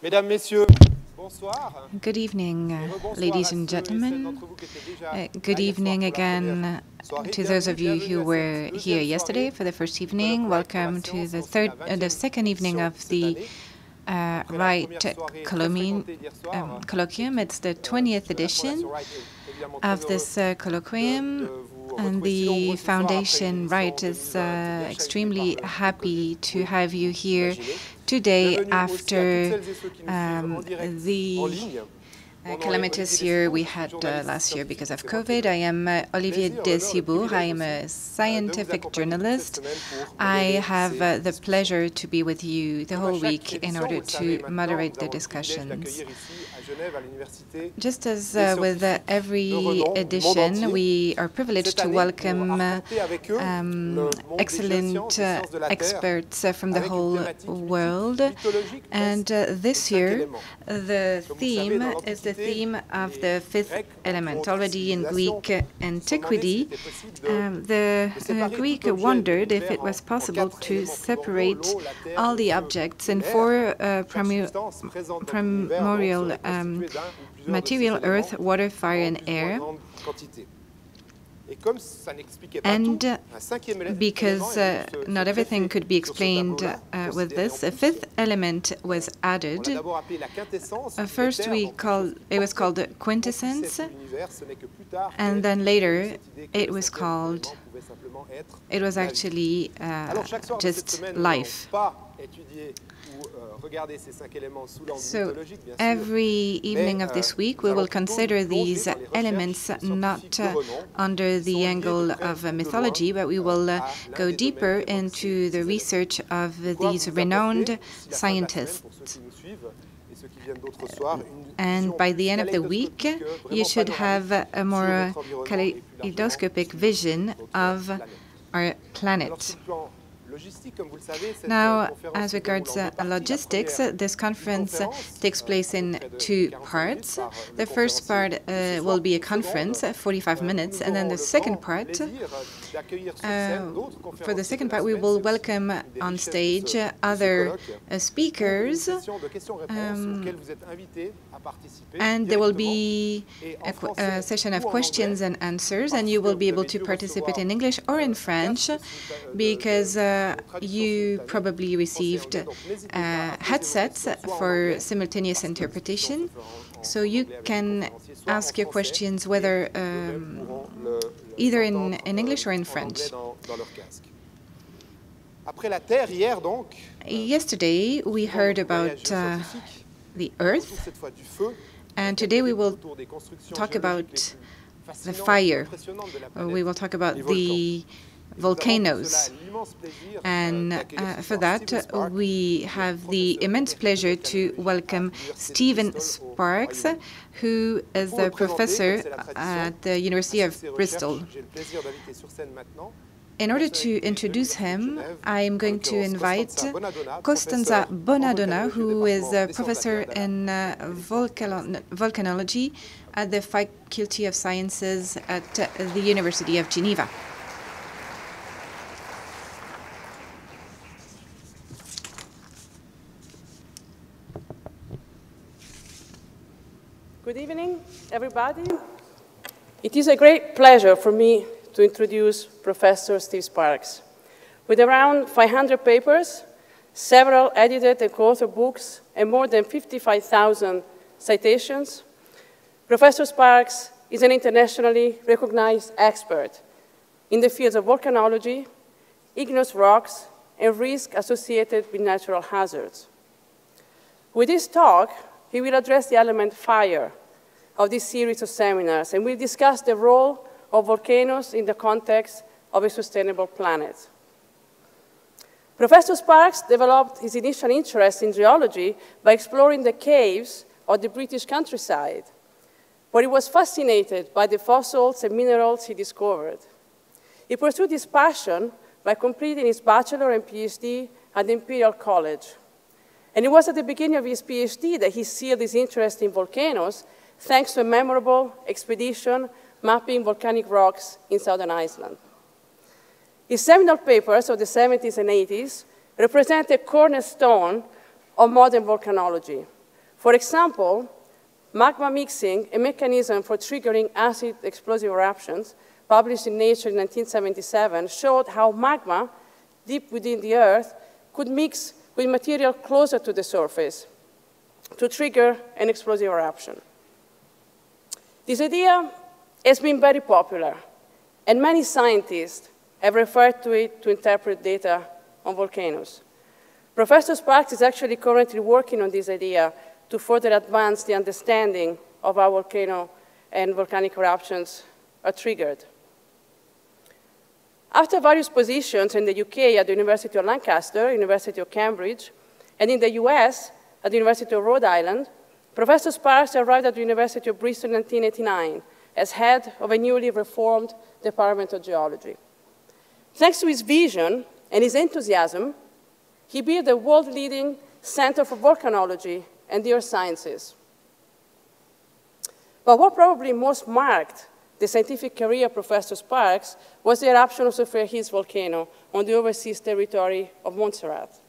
Mesdames, Messieurs, bonsoir. Good evening, ladies and gentlemen. Good evening again to those of you who were here yesterday for the first evening. Welcome to the second evening of the Wright Colloquium. It's the 20th edition of this colloquium, and the Foundation Wright is extremely happy to have you here today after the calamitous year we had last year because of COVID. I am Olivier Desibourg. I am a scientific journalist. I have the pleasure to be with you the whole week in order to moderate the discussions. Just as with every edition, we are privileged to welcome excellent experts from the whole world. And this year, the theme is the theme of the fifth element. Already in Greek antiquity, the Greek wondered if it was possible to separate all the objects in four primordial material: earth, water, fire, and air. And because not everything could be explained with this, a fifth element was added. First, it was called quintessence, and then later it was actually just life. So every evening of this week, we will consider these elements not under the angle of mythology, but we will go deeper into the research of these renowned scientists. And by the end of the week, you should have a more kaleidoscopic vision of our planet. Now, as regards logistics, this conference takes place in two parts. The first part will be a conference, 45 minutes, and then the second part, for the second part, we will welcome on stage other speakers, and there will be a session of questions and answers, and you will be able to participate in English or in French, because you probably received headsets for simultaneous interpretation, so you can ask your questions whether either in English or in French. Yesterday we heard about the Earth, and today we will talk about the fire. We will talk about the volcanoes, and for that we have the immense pleasure to welcome Stephen Sparks, who is a professor at the University of Bristol. In order to introduce him, I am going to invite Costanza Bonadonna, who is a professor in volcanology at the Faculty of Sciences at the University of Geneva. Good evening, everybody. It is a great pleasure for me to introduce Professor Steve Sparks. With around 500 papers, several edited and co-authored books, and more than 55,000 citations, Professor Sparks is an internationally recognized expert in the fields of volcanology, igneous rocks, and risk associated with natural hazards. With this talk, he will address the element fire of this series of seminars, and will discuss the role of volcanoes in the context of a sustainable planet. Professor Sparks developed his initial interest in geology by exploring the caves of the British countryside, where he was fascinated by the fossils and minerals he discovered. He pursued his passion by completing his bachelor and PhD at the Imperial College. And it was at the beginning of his PhD that he sealed his interest in volcanoes, thanks to a memorable expedition mapping volcanic rocks in southern Iceland. His seminal papers of the 70s and 80s represent a cornerstone of modern volcanology, For example, magma mixing, a mechanism for triggering acid explosive eruptions, published in Nature in 1977, showed how magma, deep within the Earth, could mix with material closer to the surface to trigger an explosive eruption. This idea has been very popular, and many scientists have referred to it to interpret data on volcanoes. Professor Sparks is actually currently working on this idea to further advance the understanding of how volcano and volcanic eruptions are triggered. After various positions in the UK at the University of Lancaster, University of Cambridge, and in the US at the University of Rhode Island, Professor Sparks arrived at the University of Bristol in 1989 as head of a newly reformed Department of Geology. Thanks to his vision and his enthusiasm, he built a world-leading Center for Volcanology and the Earth Sciences. But what probably most marked the scientific career of Professor Sparks was the eruption of Sophia Hills volcano on the overseas territory of Montserrat,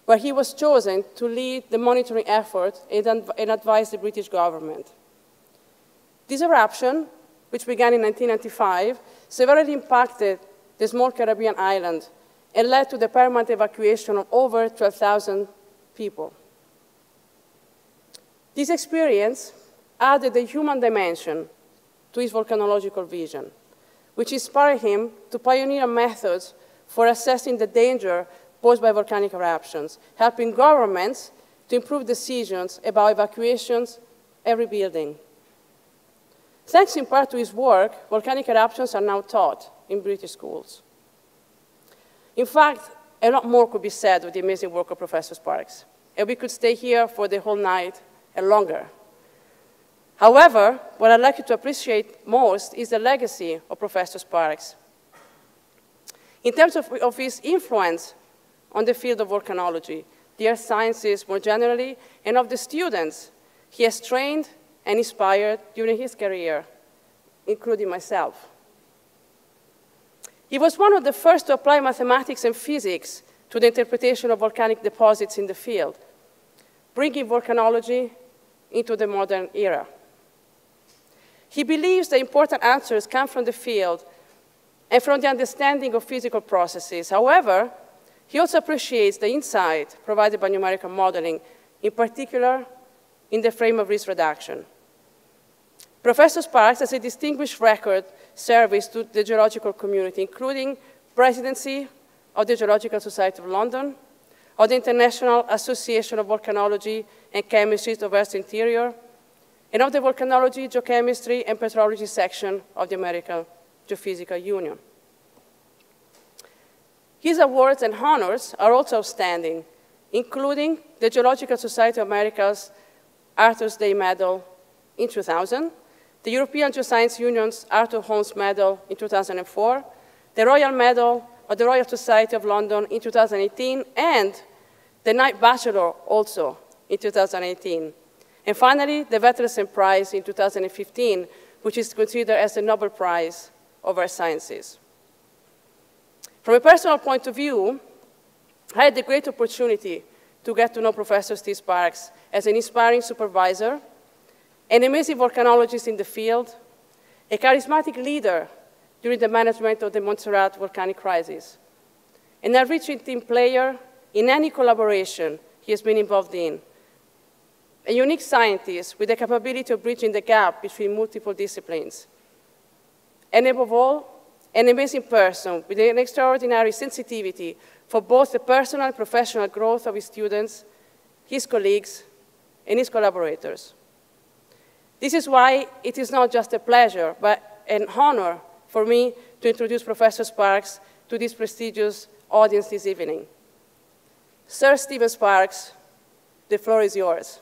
where he was chosen to lead the monitoring effort and advise the British government. This eruption, which began in 1995, severely impacted the small Caribbean island and led to the permanent evacuation of over 12,000 people. This experience added a human dimension to his volcanological vision, which inspired him to pioneer methods for assessing the danger posed by volcanic eruptions, helping governments to improve decisions about evacuations and rebuilding. Thanks in part to his work, volcanic eruptions are now taught in British schools. In fact, a lot more could be said of the amazing work of Professor Sparks, and we could stay here for the whole night and longer. However, what I'd like you to appreciate most is the legacy of Professor Sparks. In terms of his influence on the field of volcanology, the earth sciences more generally, and of the students he has trained and inspired during his career, including myself. He was one of the first to apply mathematics and physics to the interpretation of volcanic deposits in the field, bringing volcanology into the modern era. He believes that important answers come from the field and from the understanding of physical processes. However, he also appreciates the insight provided by numerical modeling, in particular in the frame of risk reduction. Professor Sparks has a distinguished record service to the geological community, including presidency of the Geological Society of London, of the International Association of Volcanology and Chemistry of Earth's Interior, and of the Volcanology, Geochemistry, and Petrology section of the American Geophysical Union. His awards and honors are also outstanding, including the Geological Society of America's Arthur's Day Medal in 2000, the European Geoscience Union's Arthur Holmes Medal in 2004, the Royal Medal of the Royal Society of London in 2018, and the Knight Bachelor also in 2018. And finally, the Veterans Prize in 2015, which is considered as the Nobel Prize of Earth Sciences. From a personal point of view, I had the great opportunity to get to know Professor Steve Sparks as an inspiring supervisor, an amazing volcanologist in the field, a charismatic leader during the management of the Montserrat volcanic crisis, an enriching team player in any collaboration he has been involved in, a unique scientist with the capability of bridging the gap between multiple disciplines, and above all, an amazing person with an extraordinary sensitivity for both the personal and professional growth of his students, his colleagues, and his collaborators. This is why it is not just a pleasure, but an honor for me to introduce Professor Sparks to this prestigious audience this evening. Sir Stephen Sparks, the floor is yours.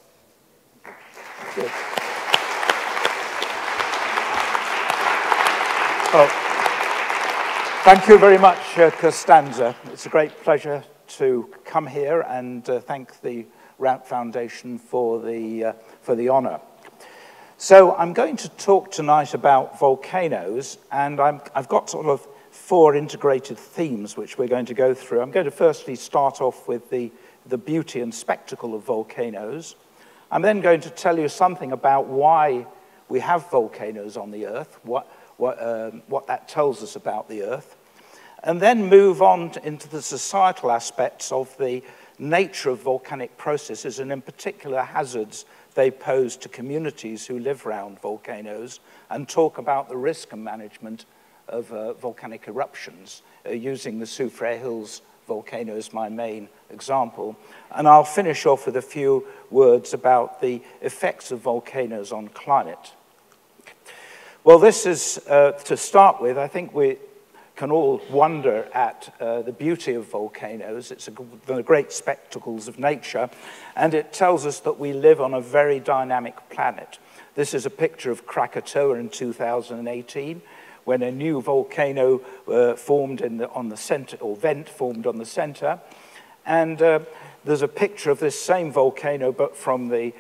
Well, thank you very much, Costanza. It's a great pleasure to come here and thank the Wright Foundation for the honor. So I'm going to talk tonight about volcanoes, and I've got sort of 4 integrated themes which we're going to go through. I'm going to firstly start off with the beauty and spectacle of volcanoes. I'm then going to tell you something about why we have volcanoes on the Earth, what that tells us about the Earth, and then move on into the societal aspects of the nature of volcanic processes, and in particular hazards they pose to communities who live around volcanoes, and talk about the risk and management of volcanic eruptions, using the Soufriere Hills volcano as my main example. And I'll finish off with a few words about the effects of volcanoes on climate. Well, this is, to start with, I think we can all wonder at the beauty of volcanoes. It's one of the great spectacles of nature, and it tells us that we live on a very dynamic planet. This is a picture of Krakatoa in 2018, when a new volcano formed on the center, or vent formed on the center. And there's a picture of this same volcano, but from the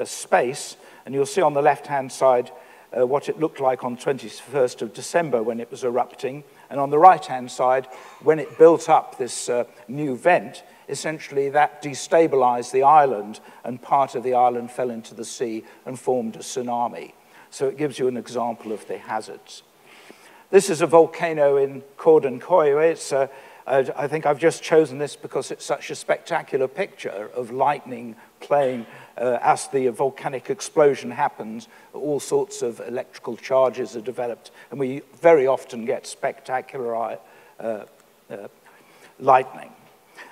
space. And you'll see on the left-hand side what it looked like on 21st of December when it was erupting. And on the right-hand side, when it built up this new vent, essentially that destabilized the island, and part of the island fell into the sea and formed a tsunami. So it gives you an example of the hazards. This is a volcano in Cordon-Coyo. I think I've just chosen this because it's such a spectacular picture of lightning playing as the volcanic explosion happens. All sorts of electrical charges are developed, and we very often get spectacular lightning.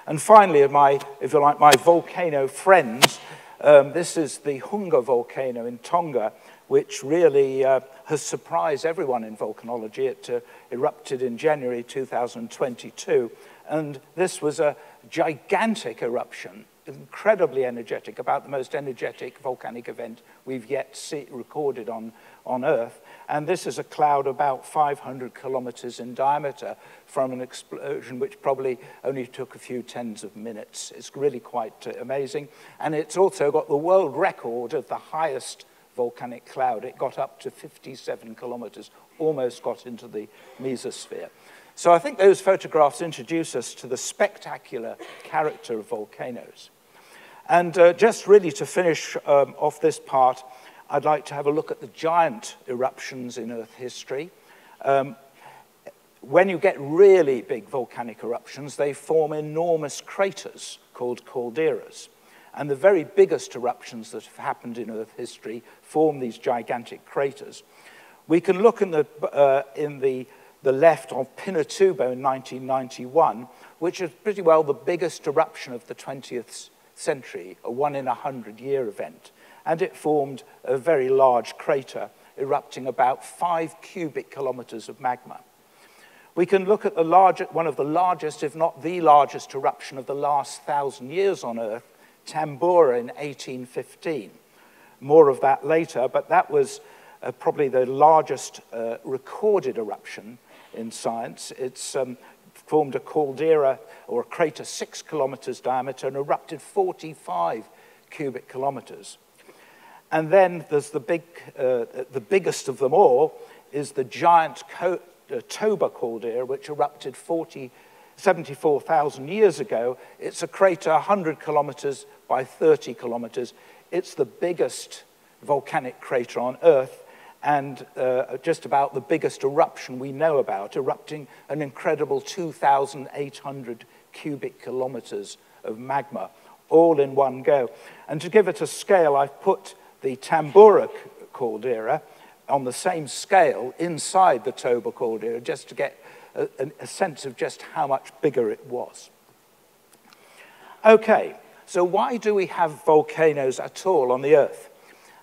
And finally, if you like, my volcano friends, this is the Hunga volcano in Tonga, which really has surprised everyone in volcanology. It erupted in January 2022, and this was a gigantic eruption, incredibly energetic, about the most energetic volcanic event we've yet recorded on Earth. And this is a cloud about 500 kilometers in diameter from an explosion which probably only took a few tens of minutes. It's really quite amazing. And it's also got the world record of the highest volcanic cloud. It got up to 57 kilometers, almost got into the mesosphere. So I think those photographs introduce us to the spectacular character of volcanoes. And just really to finish off this part, I'd like to have a look at the giant eruptions in Earth history. When you get really big volcanic eruptions, they form enormous craters called calderas. And the very biggest eruptions that have happened in Earth history form these gigantic craters. We can look in the left of Pinatubo in 1991, which is pretty well the biggest eruption of the 20th century, a 1-in-100-year event. And it formed a very large crater, erupting about 5 cubic kilometers of magma. We can look at one of the largest, if not the largest, eruption of the last 1,000 years on Earth, Tambora in 1815. More of that later, but that was probably the largest recorded eruption in science. It's formed a caldera, or a crater 6 kilometers diameter, and erupted 45 cubic kilometers. And then there's the biggest of them all is the giant Toba caldera, which erupted 74,000 years ago. It's a crater 100 kilometers by 30 kilometers. It's the biggest volcanic crater on Earth, and just about the biggest eruption we know about, erupting an incredible 2,800 cubic kilometers of magma, all in one go. And to give it a scale, I've put the Tambora caldera on the same scale inside the Toba caldera, just to get a sense of just how much bigger it was. Okay, so why do we have volcanoes at all on the Earth?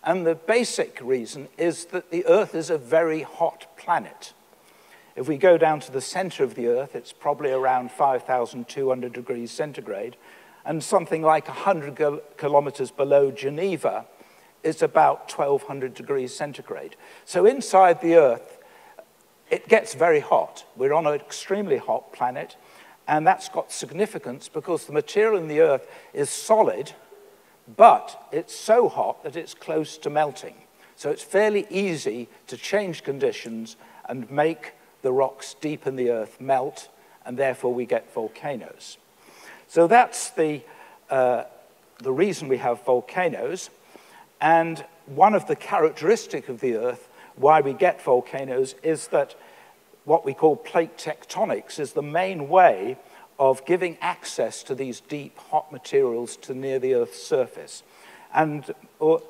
And the basic reason is that the Earth is a very hot planet. If we go down to the center of the Earth, it's probably around 5,200 degrees centigrade, and something like 100 kilometers below Geneva is about 1,200 degrees centigrade. So inside the Earth, it gets very hot. We're on an extremely hot planet, and that's got significance because the material in the Earth is solid, but it's so hot that it's close to melting. So it's fairly easy to change conditions and make the rocks deep in the Earth melt, and therefore we get volcanoes. So that's the the reason we have volcanoes. And one of the characteristics of the Earth, why we get volcanoes, is that what we call plate tectonics is the main way of giving access to these deep, hot materials to near the Earth's surface. And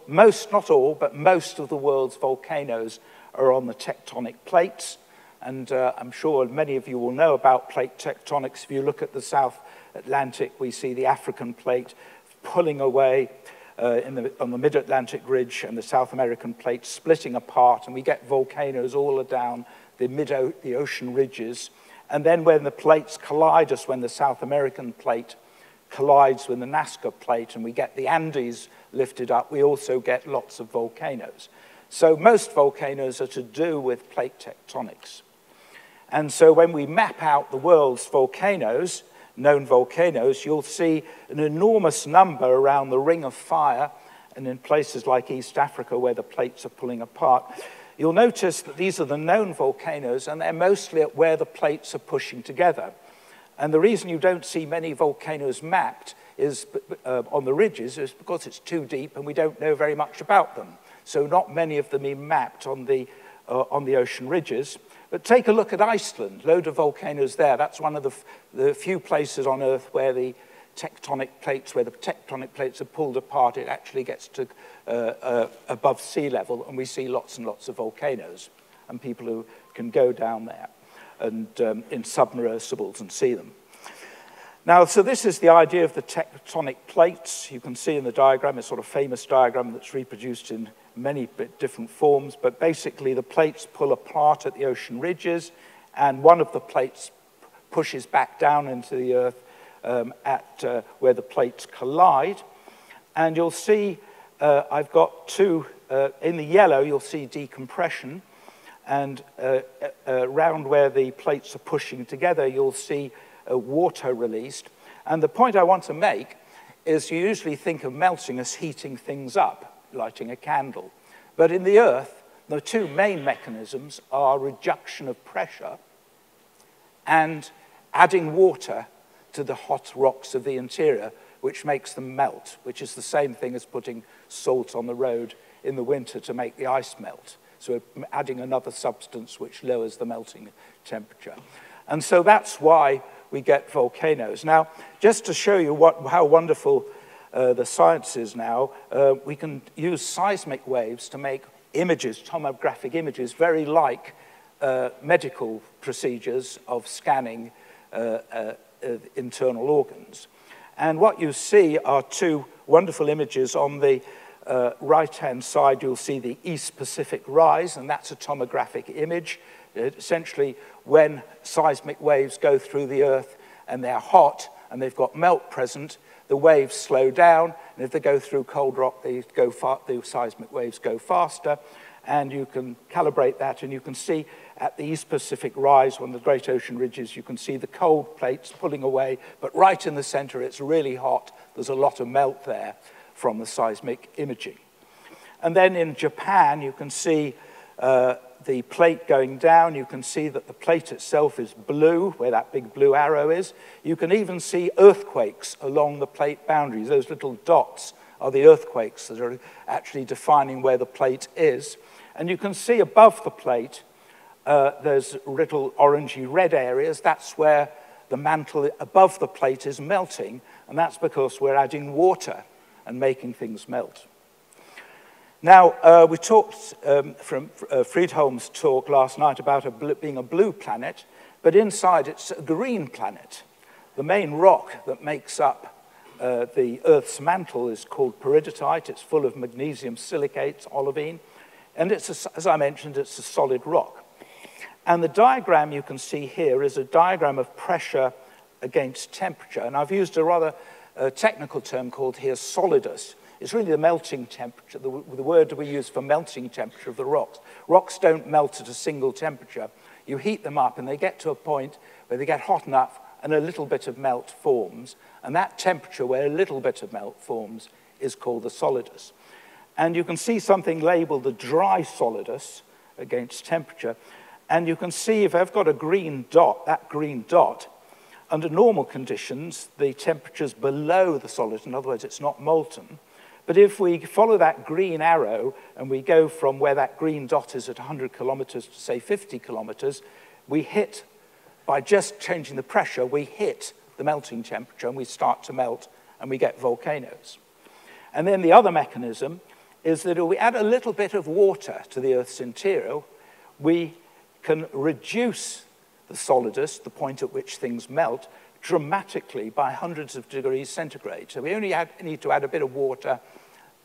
most, not all, but most of the world's volcanoes are on the tectonic plates. And I'm sure many of you will know about plate tectonics. If you look at the South Atlantic, we see the African plate pulling away on the mid-Atlantic ridge, and the South American plate splitting apart, and we get volcanoes all down the ocean ridges. And then when the plates collide us, when the South American plate collides with the Nazca plate, and we get the Andes lifted up, we also get lots of volcanoes. So most volcanoes are to do with plate tectonics. And so when we map out the world's volcanoes, known volcanoes, you'll see an enormous number around the Ring of Fire, and in places like East Africa where the plates are pulling apart. You'll notice that these are the known volcanoes, and they're mostly at where the plates are pushing together. And the reason you don't see many volcanoes mapped is on the ridges is because it's too deep and we don't know very much about them. So not many of them are mapped on the ocean ridges. But take a look at Iceland, load of volcanoes there. That's one of the few places on Earth where the tectonic plates are pulled apart. It actually gets to above sea level, and we see lots and lots of volcanoes, and people who can go down there and in submersibles and see them. Now, so this is the idea of the tectonic plates. You can see in the diagram, it's sort of famous diagram that's reproduced in many different forms, but basically the plates pull apart at the ocean ridges, and one of the plates pushes back down into the Earth at where the plates collide. And you'll see I've got two, in the yellow you'll see decompression, and around where the plates are pushing together you'll see water released. And the point I want to make is you usually think of melting as heating things up, lighting a candle. But in the Earth, the two main mechanisms are reduction of pressure and adding water to the hot rocks of the interior, which makes them melt, which is the same thing as putting salt on the road in the winter to make the ice melt. So adding another substance which lowers the melting temperature. And so that's why we get volcanoes. Now, just to show you how wonderful the science is now, we can use seismic waves to make images, tomographic images, very like medical procedures of scanning internal organs. And what you see are two wonderful images. On the right-hand side, you'll see the East Pacific Rise, and that's a tomographic image. Essentially, when seismic waves go through the Earth and they're hot and they've got melt present, the waves slow down, and if they go through cold rock, the seismic waves go faster, and you can calibrate that, and you can see at the East Pacific Rise, one of the great ocean ridges, you can see the cold plates pulling away, but right in the center, it's really hot. There's a lot of melt there from the seismic imaging. And then in Japan, you can see the plate going down. You can see that the plate itself is blue, where that big blue arrow is. You can even see earthquakes along the plate boundaries. Those little dots are the earthquakes that are actually defining where the plate is. And you can see above the plate, there's little orangey red areas. That's where the mantle above the plate is melting, and that's because we're adding water and making things melt. Now, we talked from Friedholm's talk last night about being a blue planet, but inside it's a green planet. The main rock that makes up the Earth's mantle is called peridotite. It's full of magnesium silicates, olivine, and it's, as I mentioned, it's a solid rock. And the diagram you can see here is a diagram of pressure against temperature, and I've used a rather technical term called here solidus. It's really the melting temperature, the word we use for melting temperature of the rocks. Rocks don't melt at a single temperature. You heat them up and they get to a point where they get hot enough and a little bit of melt forms. And that temperature where a little bit of melt forms is called the solidus. And you can see something labeled the dry solidus against temperature. And you can see if I've got a green dot, that green dot, under normal conditions, the temperature's below the solid. In other words, it's not molten. But if we follow that green arrow and we go from where that green dot is at 100 kilometers to, say, 50 kilometers, we hit, by just changing the pressure, we hit the melting temperature and we start to melt and we get volcanoes. And then the other mechanism is that if we add a little bit of water to the Earth's interior, we can reduce the solidus, the point at which things melt, dramatically by hundreds of degrees centigrade. So we only need to add a bit of water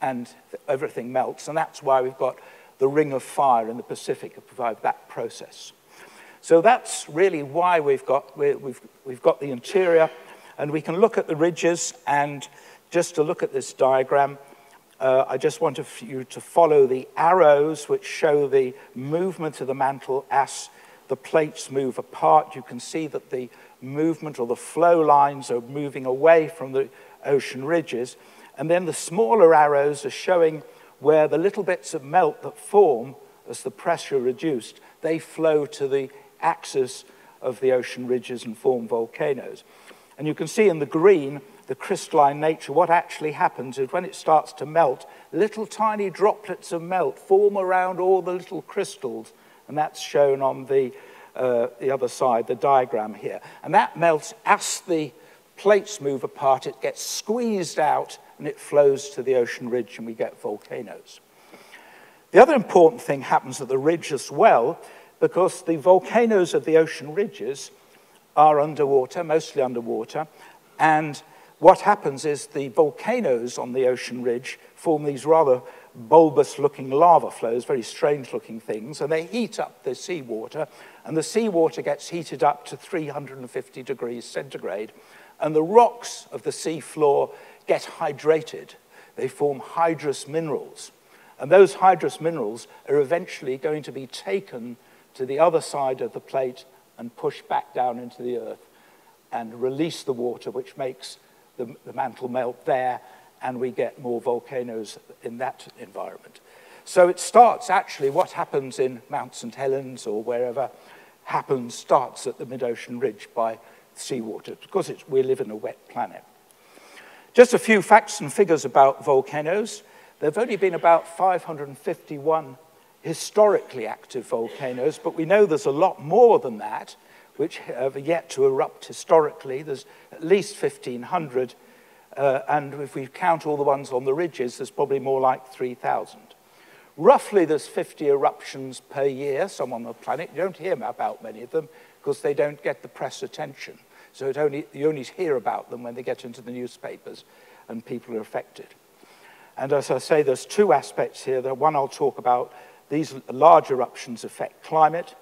and everything melts, and that's why we've got the ring of fire in the Pacific to provide that process. So that's really why we've got the interior, and we can look at the ridges. And just to look at this diagram, I just want you to follow the arrows which show the movement of the mantle as the plates move apart. You can see that the movement or the flow lines are moving away from the ocean ridges. And then the smaller arrows are showing where the little bits of melt that form as the pressure reduced, they flow to the axis of the ocean ridges and form volcanoes. And you can see in the green, the crystalline nature. What actually happens is when it starts to melt, little tiny droplets of melt form around all the little crystals, and that's shown on the other side, the diagram here. And that melts as the plates move apart, it gets squeezed out and it flows to the ocean ridge and we get volcanoes. The other important thing happens at the ridge as well, because the volcanoes of the ocean ridges are underwater, mostly underwater, and what happens is the volcanoes on the ocean ridge form these rather bulbous-looking lava flows, very strange-looking things, and they heat up the seawater, and the seawater gets heated up to 350 degrees centigrade, and the rocks of the sea floor get hydrated. They form hydrous minerals, and those hydrous minerals are eventually going to be taken to the other side of the plate and pushed back down into the earth and release the water, which makes the mantle melt there, and we get more volcanoes in that environment. So it starts, actually, what happens in Mount St. Helens or wherever starts at the mid-ocean ridge by seawater, because we live in a wet planet. Just a few facts and figures about volcanoes. There have only been about 551 historically active volcanoes, but we know there's a lot more than that which have yet to erupt historically. There's at least 1,500, and if we count all the ones on the ridges, there's probably more like 3,000. Roughly, there's 50 eruptions per year, some on the planet. You don't hear about many of them because they don't get the press attention. So you only hear about them when they get into the newspapers and people are affected. And as I say, there's two aspects here. The one I'll talk about, these large eruptions affect climate.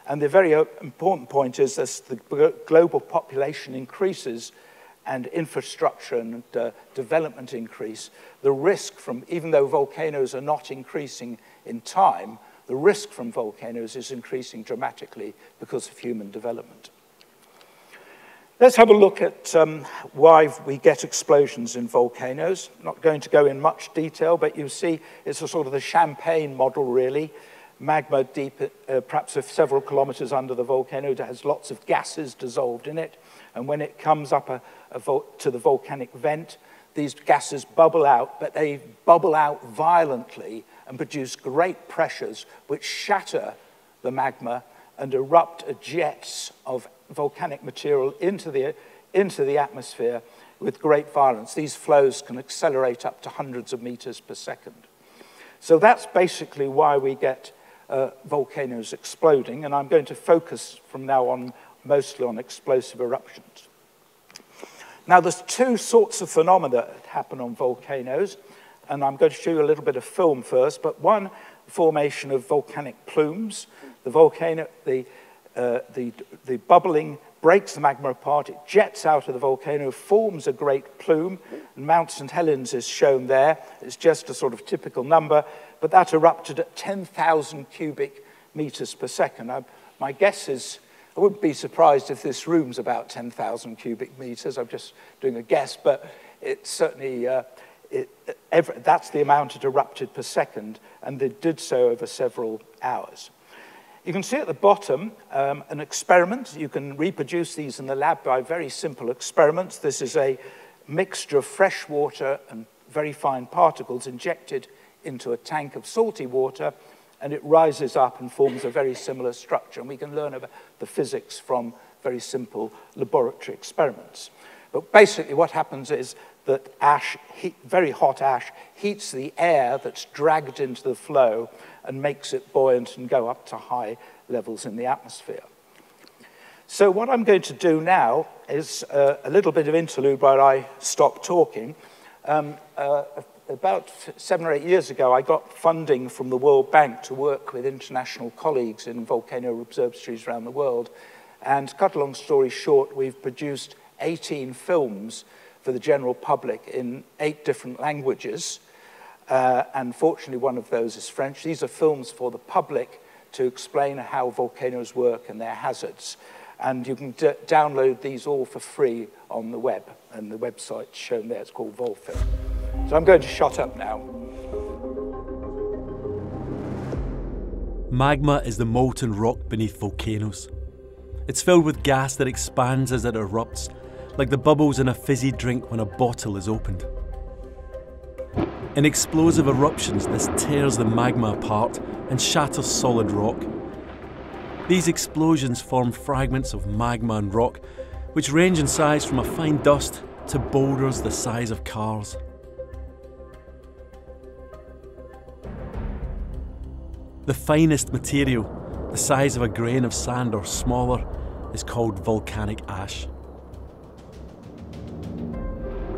And the very important point is as the global population increases and infrastructure and development increase, the risk from, even though volcanoes are not increasing in time, the risk from volcanoes is increasing dramatically because of human development. Let's have a look at why we get explosions in volcanoes. I'm not going to go in much detail, but you see it's a sort of the champagne model, really. Magma deep, perhaps several kilometers under the volcano, it has lots of gases dissolved in it. And when it comes up to the volcanic vent, these gases bubble out, but they bubble out violently and produce great pressures which shatter the magma and erupt jets of volcanic material into the atmosphere with great violence. These flows can accelerate up to hundreds of meters per second. So that's basically why we get volcanoes exploding, and I'm going to focus from now on mostly on explosive eruptions. Now, there's two sorts of phenomena that happen on volcanoes, and I'm going to show you a little bit of film first, but one, formation of volcanic plumes. The bubbling breaks the magma apart, it jets out of the volcano, forms a great plume, and Mount St. Helens is shown there. It's just a sort of typical number, but that erupted at 10,000 cubic meters per second. My guess is, I wouldn't be surprised if this room's about 10,000 cubic meters. I'm just doing a guess, but it's certainly, that's the amount it erupted per second, and it did so over several hours. You can see at the bottom an experiment. You can reproduce these in the lab by very simple experiments. This is a mixture of fresh water and very fine particles injected into a tank of salty water, and it rises up and forms a very similar structure. And we can learn about the physics from very simple laboratory experiments. But basically what happens is that ash, very hot ash, heats the air that's dragged into the flow and makes it buoyant and go up to high levels in the atmosphere. So what I'm going to do now is a little bit of interlude where I stop talking. About 7 or 8 years ago, I got funding from the World Bank to work with international colleagues in volcano observatories around the world. And to cut a long story short, we've produced 18 films for the general public in 8 different languages. And fortunately, one of those is French. These are films for the public to explain how volcanoes work and their hazards. And you can download these all for free on the web. And the website's shown there. It's called Volfilm. So I'm going to shut up now. Magma is the molten rock beneath volcanoes. It's filled with gas that expands as it erupts, like the bubbles in a fizzy drink when a bottle is opened. In explosive eruptions, this tears the magma apart and shatters solid rock. These explosions form fragments of magma and rock, which range in size from a fine dust to boulders the size of cars. The finest material, the size of a grain of sand or smaller, is called volcanic ash.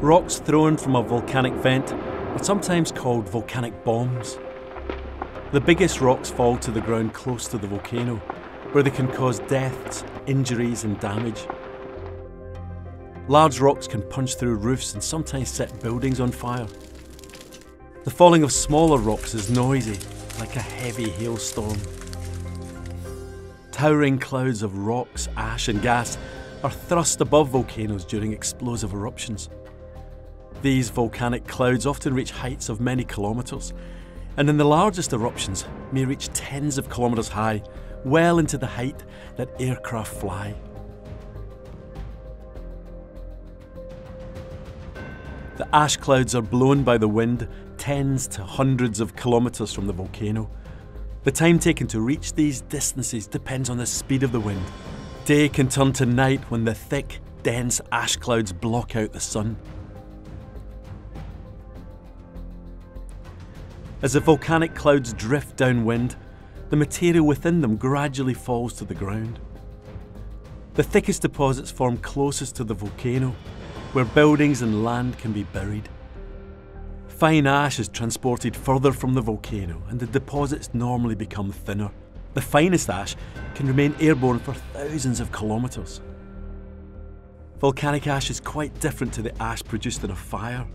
Rocks thrown from a volcanic vent are sometimes called volcanic bombs. The biggest rocks fall to the ground close to the volcano, where they can cause deaths, injuries and damage. Large rocks can punch through roofs and sometimes set buildings on fire. The falling of smaller rocks is noisy, like a heavy hailstorm. Towering clouds of rocks, ash and gas are thrust above volcanoes during explosive eruptions. These volcanic clouds often reach heights of many kilometres, and in the largest eruptions may reach tens of kilometres high, well into the height that aircraft fly. The ash clouds are blown by the wind tens to hundreds of kilometres from the volcano. The time taken to reach these distances depends on the speed of the wind. Day can turn to night when the thick, dense ash clouds block out the sun. As the volcanic clouds drift downwind, the material within them gradually falls to the ground. The thickest deposits form closest to the volcano, where buildings and land can be buried. Fine ash is transported further from the volcano and the deposits normally become thinner. The finest ash can remain airborne for thousands of kilometres. Volcanic ash is quite different to the ash produced in a fire.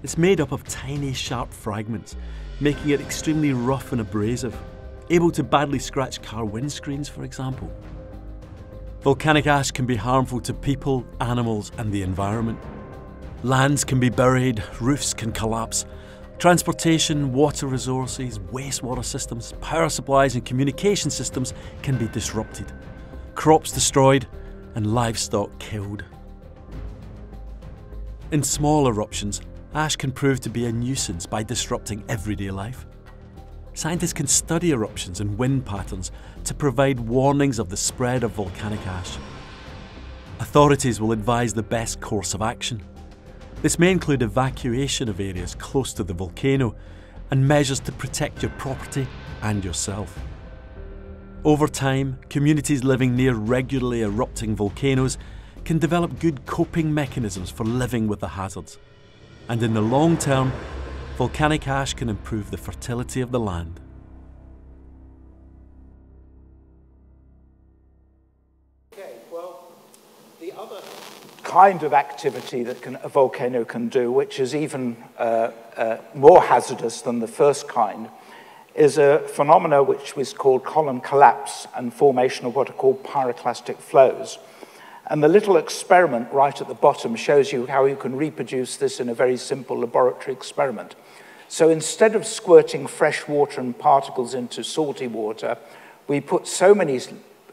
It's made up of tiny, sharp fragments, making it extremely rough and abrasive, able to badly scratch car windscreens, for example. Volcanic ash can be harmful to people, animals, and the environment. Lands can be buried, roofs can collapse. Transportation, water resources, wastewater systems, power supplies, and communication systems can be disrupted. Crops destroyed, and livestock killed. In small eruptions, ash can prove to be a nuisance by disrupting everyday life. Scientists can study eruptions and wind patterns to provide warnings of the spread of volcanic ash. Authorities will advise the best course of action. This may include evacuation of areas close to the volcano and measures to protect your property and yourself. Over time, communities living near regularly erupting volcanoes can develop good coping mechanisms for living with the hazards. And in the long term, volcanic ash can improve the fertility of the land. Okay, well, the other kind of activity that a volcano can do, which is even more hazardous than the first kind, is a phenomena which was called column collapse and formation of what are called pyroclastic flows. And the little experiment right at the bottom shows you how you can reproduce this in a very simple laboratory experiment. So instead of squirting fresh water and particles into salty water, we put so many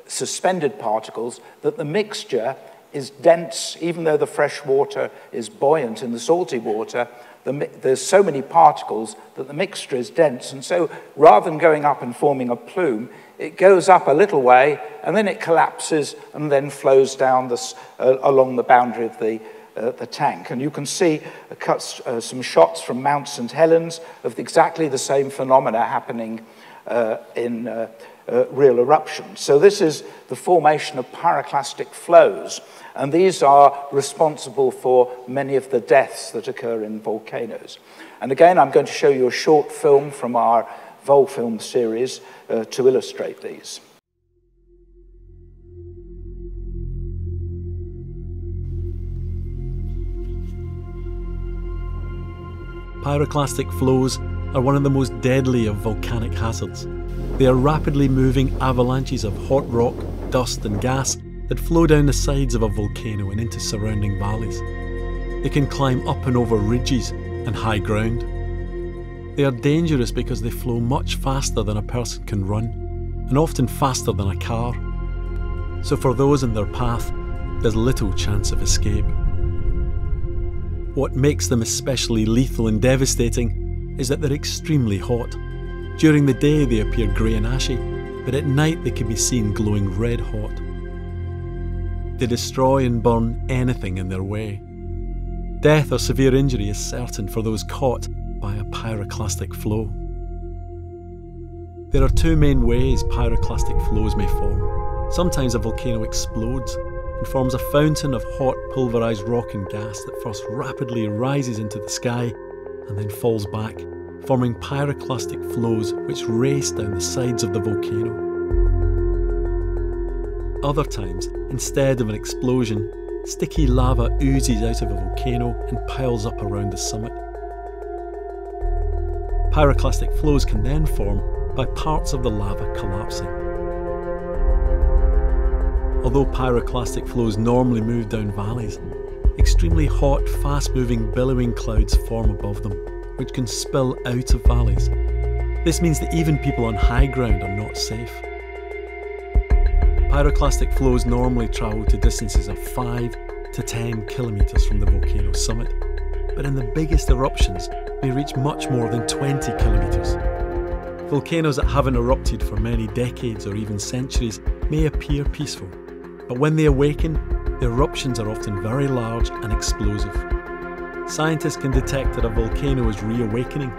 suspended particles that the mixture is dense. Even though the fresh water is buoyant in the salty water, there's so many particles that the mixture is dense. And so rather than going up and forming a plume, it goes up a little way, and then it collapses and then flows down along the boundary of the tank. And you can see some shots from Mount St. Helens of exactly the same phenomena happening in real eruptions. So this is the formation of pyroclastic flows, and these are responsible for many of the deaths that occur in volcanoes. And again, I'm going to show you a short film from our Volfilm series to illustrate these. Pyroclastic flows are one of the most deadly of volcanic hazards. They are rapidly moving avalanches of hot rock, dust and gas that flow down the sides of a volcano and into surrounding valleys. They can climb up and over ridges and high ground. They are dangerous because they flow much faster than a person can run, and often faster than a car. So for those in their path, there's little chance of escape. What makes them especially lethal and devastating is that they're extremely hot. During the day they appear grey and ashy, but at night they can be seen glowing red hot. They destroy and burn anything in their way. Death or severe injury is certain for those caught by a pyroclastic flow. There are two main ways pyroclastic flows may form. Sometimes a volcano explodes and forms a fountain of hot pulverised rock and gas that first rapidly rises into the sky and then falls back, forming pyroclastic flows which race down the sides of the volcano. Other times, instead of an explosion, sticky lava oozes out of a volcano and piles up around the summit. Pyroclastic flows can then form by parts of the lava collapsing. Although pyroclastic flows normally move down valleys, extremely hot, fast-moving, billowing clouds form above them, which can spill out of valleys. This means that even people on high ground are not safe. Pyroclastic flows normally travel to distances of 5 to 10 kilometres from the volcano's summit, but in the biggest eruptions may reach much more than 20 kilometres. Volcanoes that haven't erupted for many decades or even centuries may appear peaceful, but when they awaken, the eruptions are often very large and explosive. Scientists can detect that a volcano is reawakening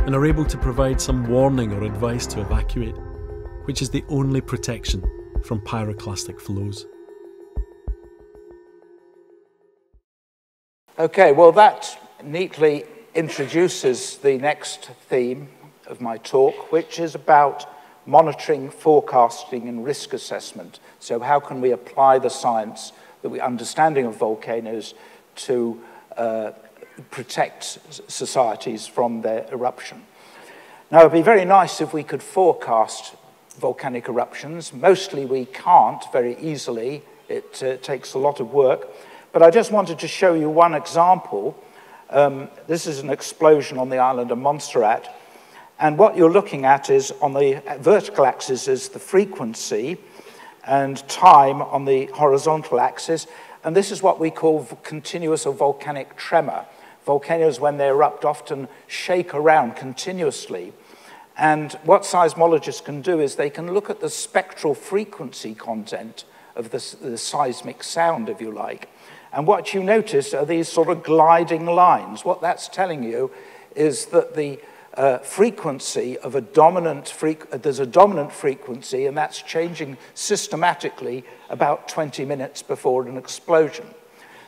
and are able to provide some warning or advice to evacuate, which is the only protection from pyroclastic flows. Okay, well that neatly introduces the next theme of my talk, which is about monitoring, forecasting and risk assessment. So how can we apply the science, understanding of volcanoes to protect societies from their eruption? Now, it'd be very nice if we could forecast volcanic eruptions. Mostly we can't very easily. It takes a lot of work. But I just wanted to show you one example. This is an explosion on the island of Montserrat. And what you're looking at is, on the vertical axis is the frequency and time on the horizontal axis. And this is what we call continuous or volcanic tremor. Volcanoes, when they erupt, often shake around continuously. And what seismologists can do is they can look at the spectral frequency content of the seismic sound, if you like. And what you notice are these sort of gliding lines. What that's telling you is that the frequency of a dominant there's a dominant frequency, and that's changing systematically about 20 minutes before an explosion.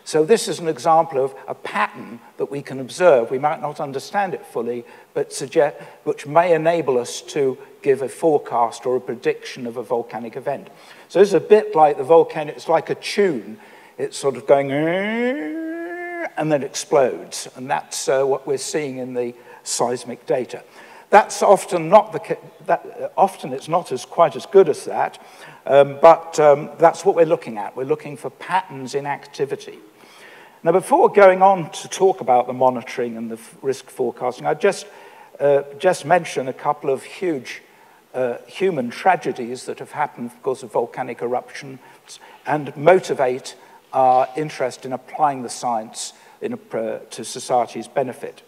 So this is an example of a pattern that we can observe. We might not understand it fully, but which may enable us to give a forecast or a prediction of a volcanic event. So this is a bit like the volcano. It's like a tune. It's sort of going, and then explodes. And that's what we're seeing in the seismic data. That's often not the case. Often it's not quite as good as that, but that's what we're looking at. We're looking for patterns in activity. Now, before going on to talk about the monitoring and the risk forecasting, I'd just mention a couple of huge human tragedies that have happened because of volcanic eruptions and motivate our interest in applying the science to society's benefit.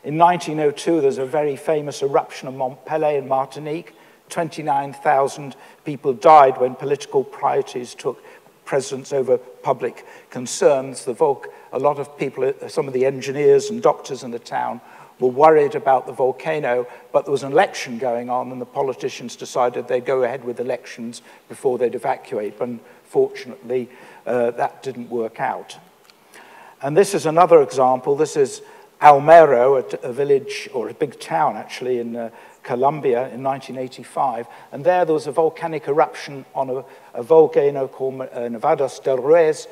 In 1902, there's a very famous eruption of Mont Pelée in Martinique. 29,000 people died when political priorities took precedence over public concerns. A lot of people, some of the engineers and doctors in the town, were worried about the volcano, but there was an election going on, and the politicians decided they'd go ahead with elections before they'd evacuate. But unfortunately, that didn't work out. And this is another example. This is Almero, a village, or a big town actually, in Colombia in 1985. And there was a volcanic eruption on a volcano called Nevados del Ruiz,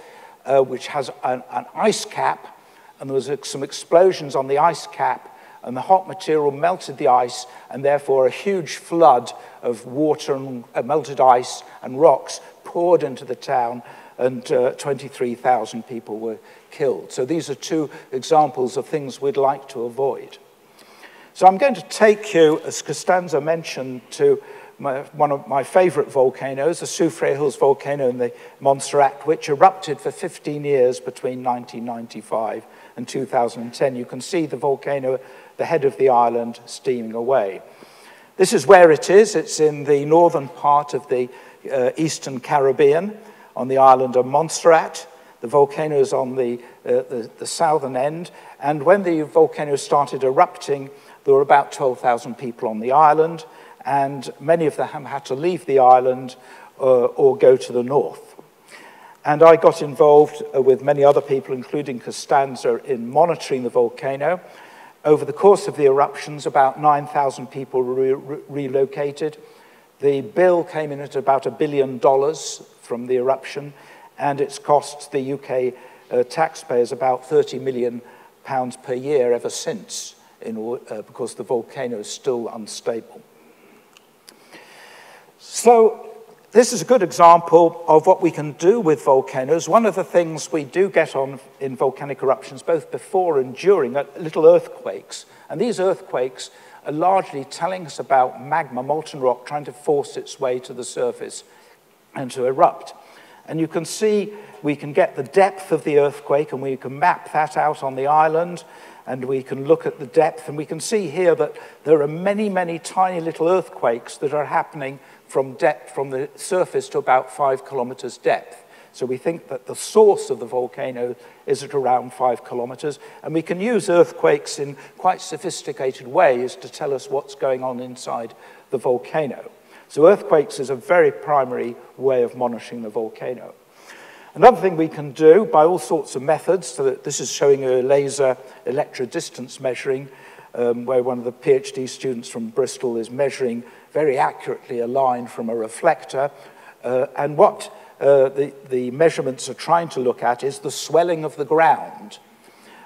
which has an ice cap. And there was some explosions on the ice cap, and the hot material melted the ice, and therefore a huge flood of water and melted ice and rocks poured into the town, and 23,000 people were killed. So these are two examples of things we'd like to avoid. So I'm going to take you, as Costanza mentioned, to one of my favorite volcanoes, the Soufrière Hills volcano in the Montserrat, which erupted for 15 years between 1995 and 2010. You can see the volcano, the head of the island, steaming away. This is where it is. It's in the northern part of the Eastern Caribbean, on the island of Montserrat. The volcano is on the southern end, and when the volcano started erupting, there were about 12,000 people on the island, and many of them had to leave the island or go to the north. And I got involved with many other people, including Costanza, in monitoring the volcano. Over the course of the eruptions, about 9,000 people were relocated. The bill came in at about $1 billion from the eruption, and it's cost the UK taxpayers about £30 million per year ever since, because the volcano is still unstable. So this is a good example of what we can do with volcanoes. One of the things we do get on in volcanic eruptions, both before and during, are little earthquakes. And these earthquakes are largely telling us about magma, molten rock, trying to force its way to the surface and to erupt. And you can see we can get the depth of the earthquake, and we can map that out on the island, and we can look at the depth, and we can see here that there are many, many tiny little earthquakes that are happening from the surface to about 5 kilometers depth. So we think that the source of the volcano is at around 5 kilometers, and we can use earthquakes in quite sophisticated ways to tell us what's going on inside the volcano. So earthquakes is a very primary way of monitoring the volcano. Another thing we can do by all sorts of methods, so that this is showing a laser electrodistance measuring, where one of the PhD students from Bristol is measuring very accurately a line from a reflector. And what the measurements are trying to look at is the swelling of the ground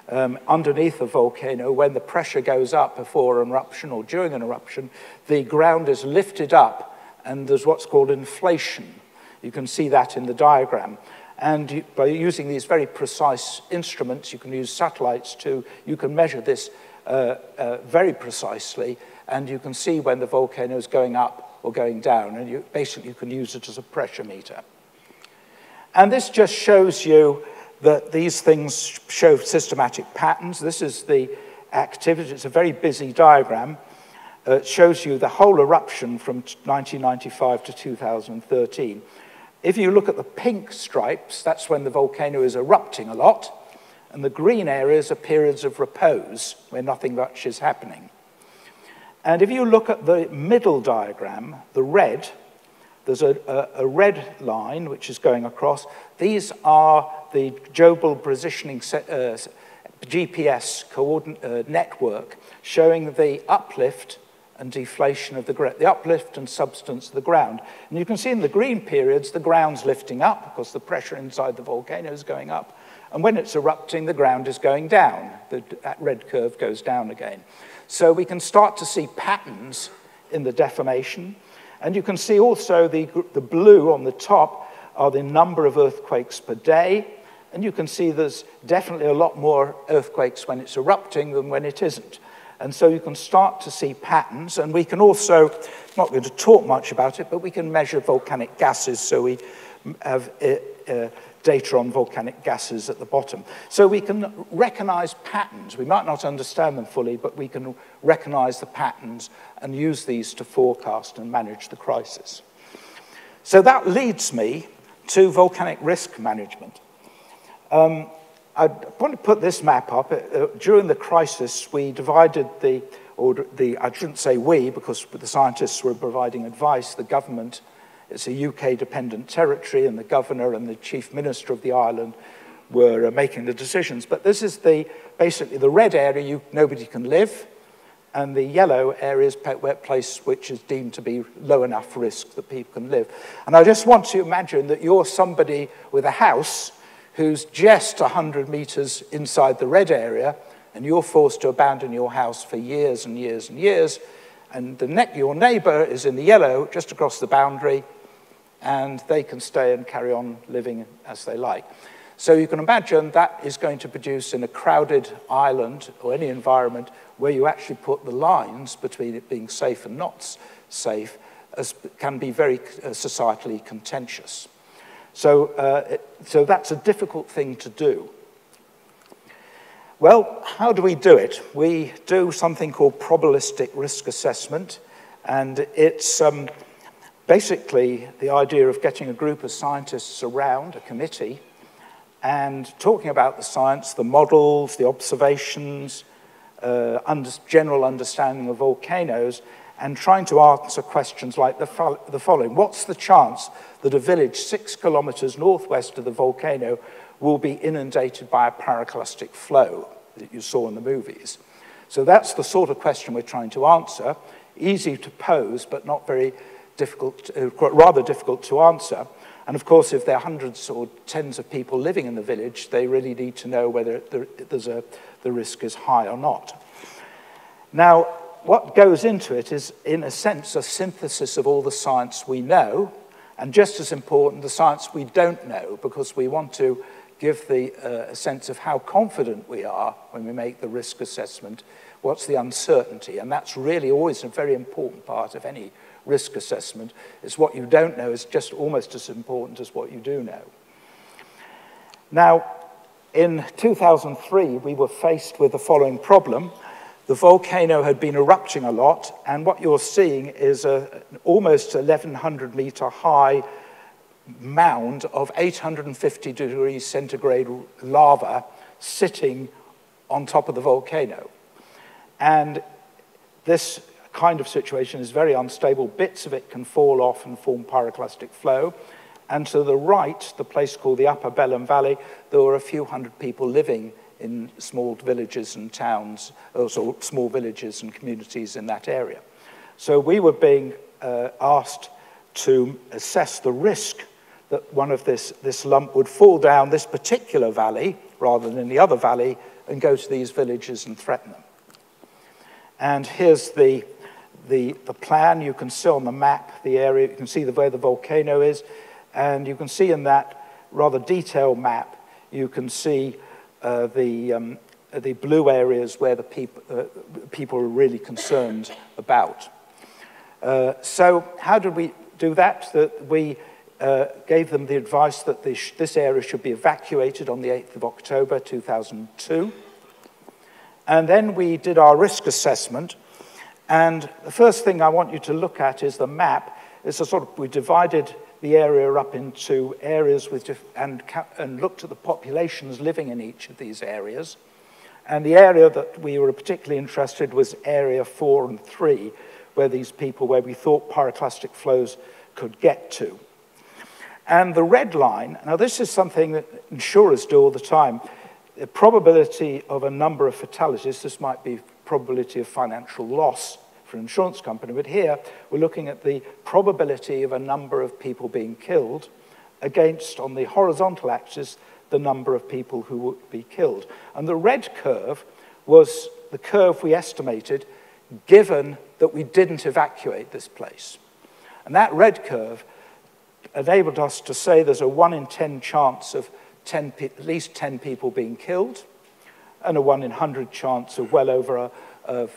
underneath a volcano. When the pressure goes up before an eruption or during an eruption, the ground is lifted up, and there's what's called inflation. You can see that in the diagram. And by using these very precise instruments, you can use satellites too, you can measure this very precisely, and you can see when the volcano is going up or going down, and basically you can use it as a pressure meter. And this just shows you that these things show systematic patterns. This is the activity. It's a very busy diagram. It shows you the whole eruption from 1995 to 2013. If you look at the pink stripes, that's when the volcano is erupting a lot, and the green areas are periods of repose, where nothing much is happening. And if you look at the middle diagram, the red, there's a red line which is going across. These are the global positioning GPS network showing the uplift and deflation of the uplift and substance of the ground. And you can see in the green periods, the ground's lifting up because the pressure inside the volcano is going up. And when it's erupting, the ground is going down. That red curve goes down again. So we can start to see patterns in the deformation. And you can see also the blue on the top are the number of earthquakes per day. And you can see there's definitely a lot more earthquakes when it's erupting than when it isn't. And so you can start to see patterns, and we can also, not going to talk much about it, but we can measure volcanic gases, so we have data on volcanic gases at the bottom. So we can recognize patterns. We might not understand them fully, but we can recognize the patterns and use these to forecast and manage the crisis. So that leads me to volcanic risk management. I want to put this map up. During the crisis, we divided I shouldn't say we, because the scientists were providing advice. The government, it's a UK-dependent territory, and the governor and the chief minister of the island were making the decisions. But this is basically the red area nobody can live, and the yellow area is a place which is deemed to be low enough risk that people can live. And I just want to imagine that you're somebody with a house who's just 100 meters inside the red area, and you're forced to abandon your house for years and years and years, and your neighbor is in the yellow, just across the boundary, and they can stay and carry on living as they like. So you can imagine that is going to produce, in a crowded island or any environment where you actually put the lines between it being safe and not safe, can be very societally contentious. So that's a difficult thing to do. Well, how do we do it? We do something called probabilistic risk assessment, and it's basically the idea of getting a group of scientists around, a committee, and talking about the science, the models, the observations, general understanding of volcanoes, and trying to answer questions like the following. What's the chance that a village 6 kilometers northwest of the volcano will be inundated by a pyroclastic flow that you saw in the movies? So that's the sort of question we're trying to answer. Easy to pose, but not very difficult, rather difficult to answer. And of course, if there are hundreds or tens of people living in the village, they really need to know whether the risk is high or not. Now, what goes into it is, in a sense, a synthesis of all the science we know, and just as important, the science we don't know, because we want to give a sense of how confident we are when we make the risk assessment, what's the uncertainty, and that's really always a very important part of any risk assessment. Is what you don't know is just almost as important as what you do know. Now, in 2003, we were faced with the following problem. The volcano had been erupting a lot, and what you're seeing is an almost 1,100 meter high mound of 850 degrees centigrade lava sitting on top of the volcano. And this kind of situation is very unstable. Bits of it can fall off and form pyroclastic flow. And to the right, the place called the Upper Belem Valley, there were a few hundred people living in small villages and towns, also small villages and communities in that area. So we were being asked to assess the risk that one of this lump would fall down this particular valley rather than the other valley and go to these villages and threaten them. And here's the plan. You can see on the map the area, you can see where the volcano is, and you can see in that rather detailed map, you can see the blue areas where the people are really concerned about. So how did we do that? We gave them the advice that this area should be evacuated on the 8th of October 2002. And then we did our risk assessment. And the first thing I want you to look at is the map. It's we divided the area up into areas and looked at the populations living in each of these areas. And the area that we were particularly interested was area 4 and 3, where we thought pyroclastic flows could get to. And the red line, now this is something that insurers do all the time. The probability of a number of fatalities, this might be probability of financial loss for an insurance company, but here we're looking at the probability of a number of people being killed against, on the horizontal axis, the number of people who would be killed. And the red curve was the curve we estimated given that we didn't evacuate this place. And that red curve enabled us to say there's a 1 in 10 chance of at least 10 people being killed, and a 1 in 100 chance of well over of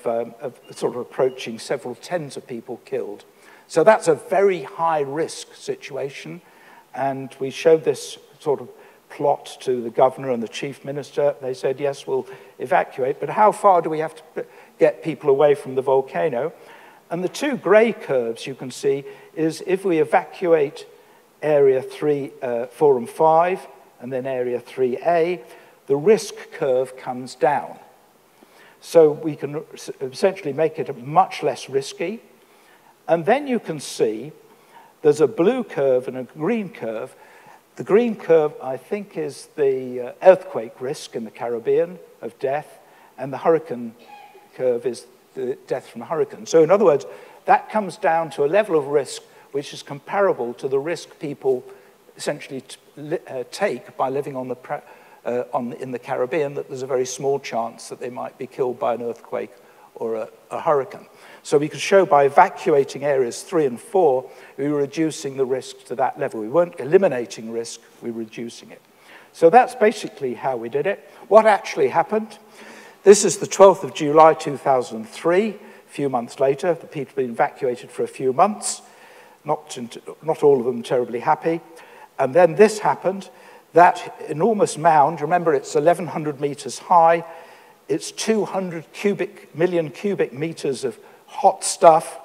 sort of approaching several tens of people killed. So that's a very high-risk situation, and we showed this sort of plot to the governor and the chief minister. They said, yes, we'll evacuate, but how far do we have to get people away from the volcano? And the two grey curves you can see is if we evacuate area 3, 4 and 5, and then area 3A, the risk curve comes down. So we can essentially make it much less risky. And then you can see there's a blue curve and a green curve. The green curve, I think, is the earthquake risk in the Caribbean of death, and the hurricane curve is the death from a hurricane. So in other words, that comes down to a level of risk which is comparable to the risk people essentially take by living on in the Caribbean, that there's a very small chance that they might be killed by an earthquake or a hurricane. So we could show by evacuating areas 3 and 4, we were reducing the risk to that level. We weren't eliminating risk, we were reducing it. So that's basically how we did it. What actually happened? This is the 12th of July, 2003. A few months later, the people had been evacuated for a few months. Not all of them terribly happy. And then this happened. That enormous mound, remember it's 1,100 meters high, it's 200 million cubic meters of hot stuff,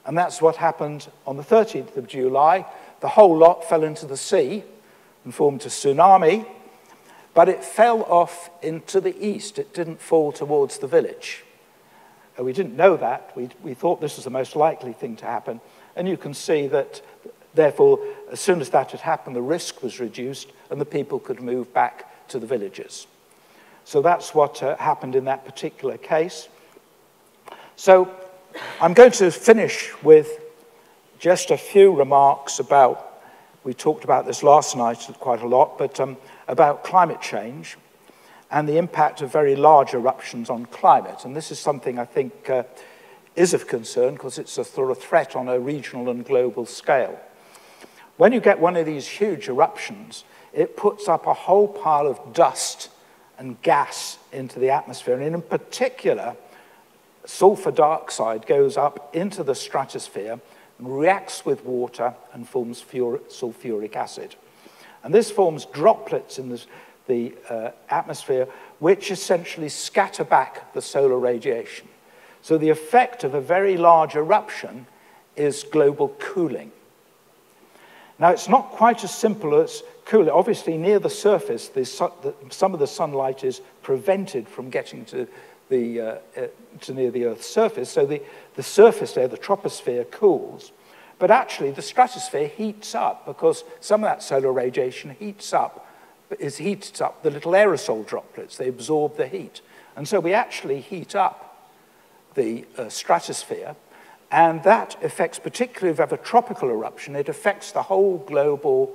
and that's what happened on the 13th of July. The whole lot fell into the sea and formed a tsunami, but it fell off into the east. It didn't fall towards the village. We didn't know that. We thought this was the most likely thing to happen, and you can see that, therefore, as soon as that had happened, the risk was reduced and the people could move back to the villages. So that's what happened in that particular case. So I'm going to finish with just a few remarks about, we talked about this last night quite a lot, but about climate change and the impact of very large eruptions on climate. And this is something I think is of concern because it's a sort of threat on a regional and global scale. When you get one of these huge eruptions, it puts up a whole pile of dust and gas into the atmosphere. And in particular, sulfur dioxide goes up into the stratosphere and reacts with water and forms sulfuric acid. And this forms droplets in the atmosphere, which essentially scatter back the solar radiation. So the effect of a very large eruption is global cooling. Now, it's not quite as simple as cooling. Obviously, near the surface, some of the sunlight is prevented from getting to near the Earth's surface. So the surface there, the troposphere, cools. But actually, the stratosphere heats up because some of that solar radiation heats up the little aerosol droplets. They absorb the heat. And so we actually heat up the stratosphere. And that affects, particularly if you have a tropical eruption, it affects the whole global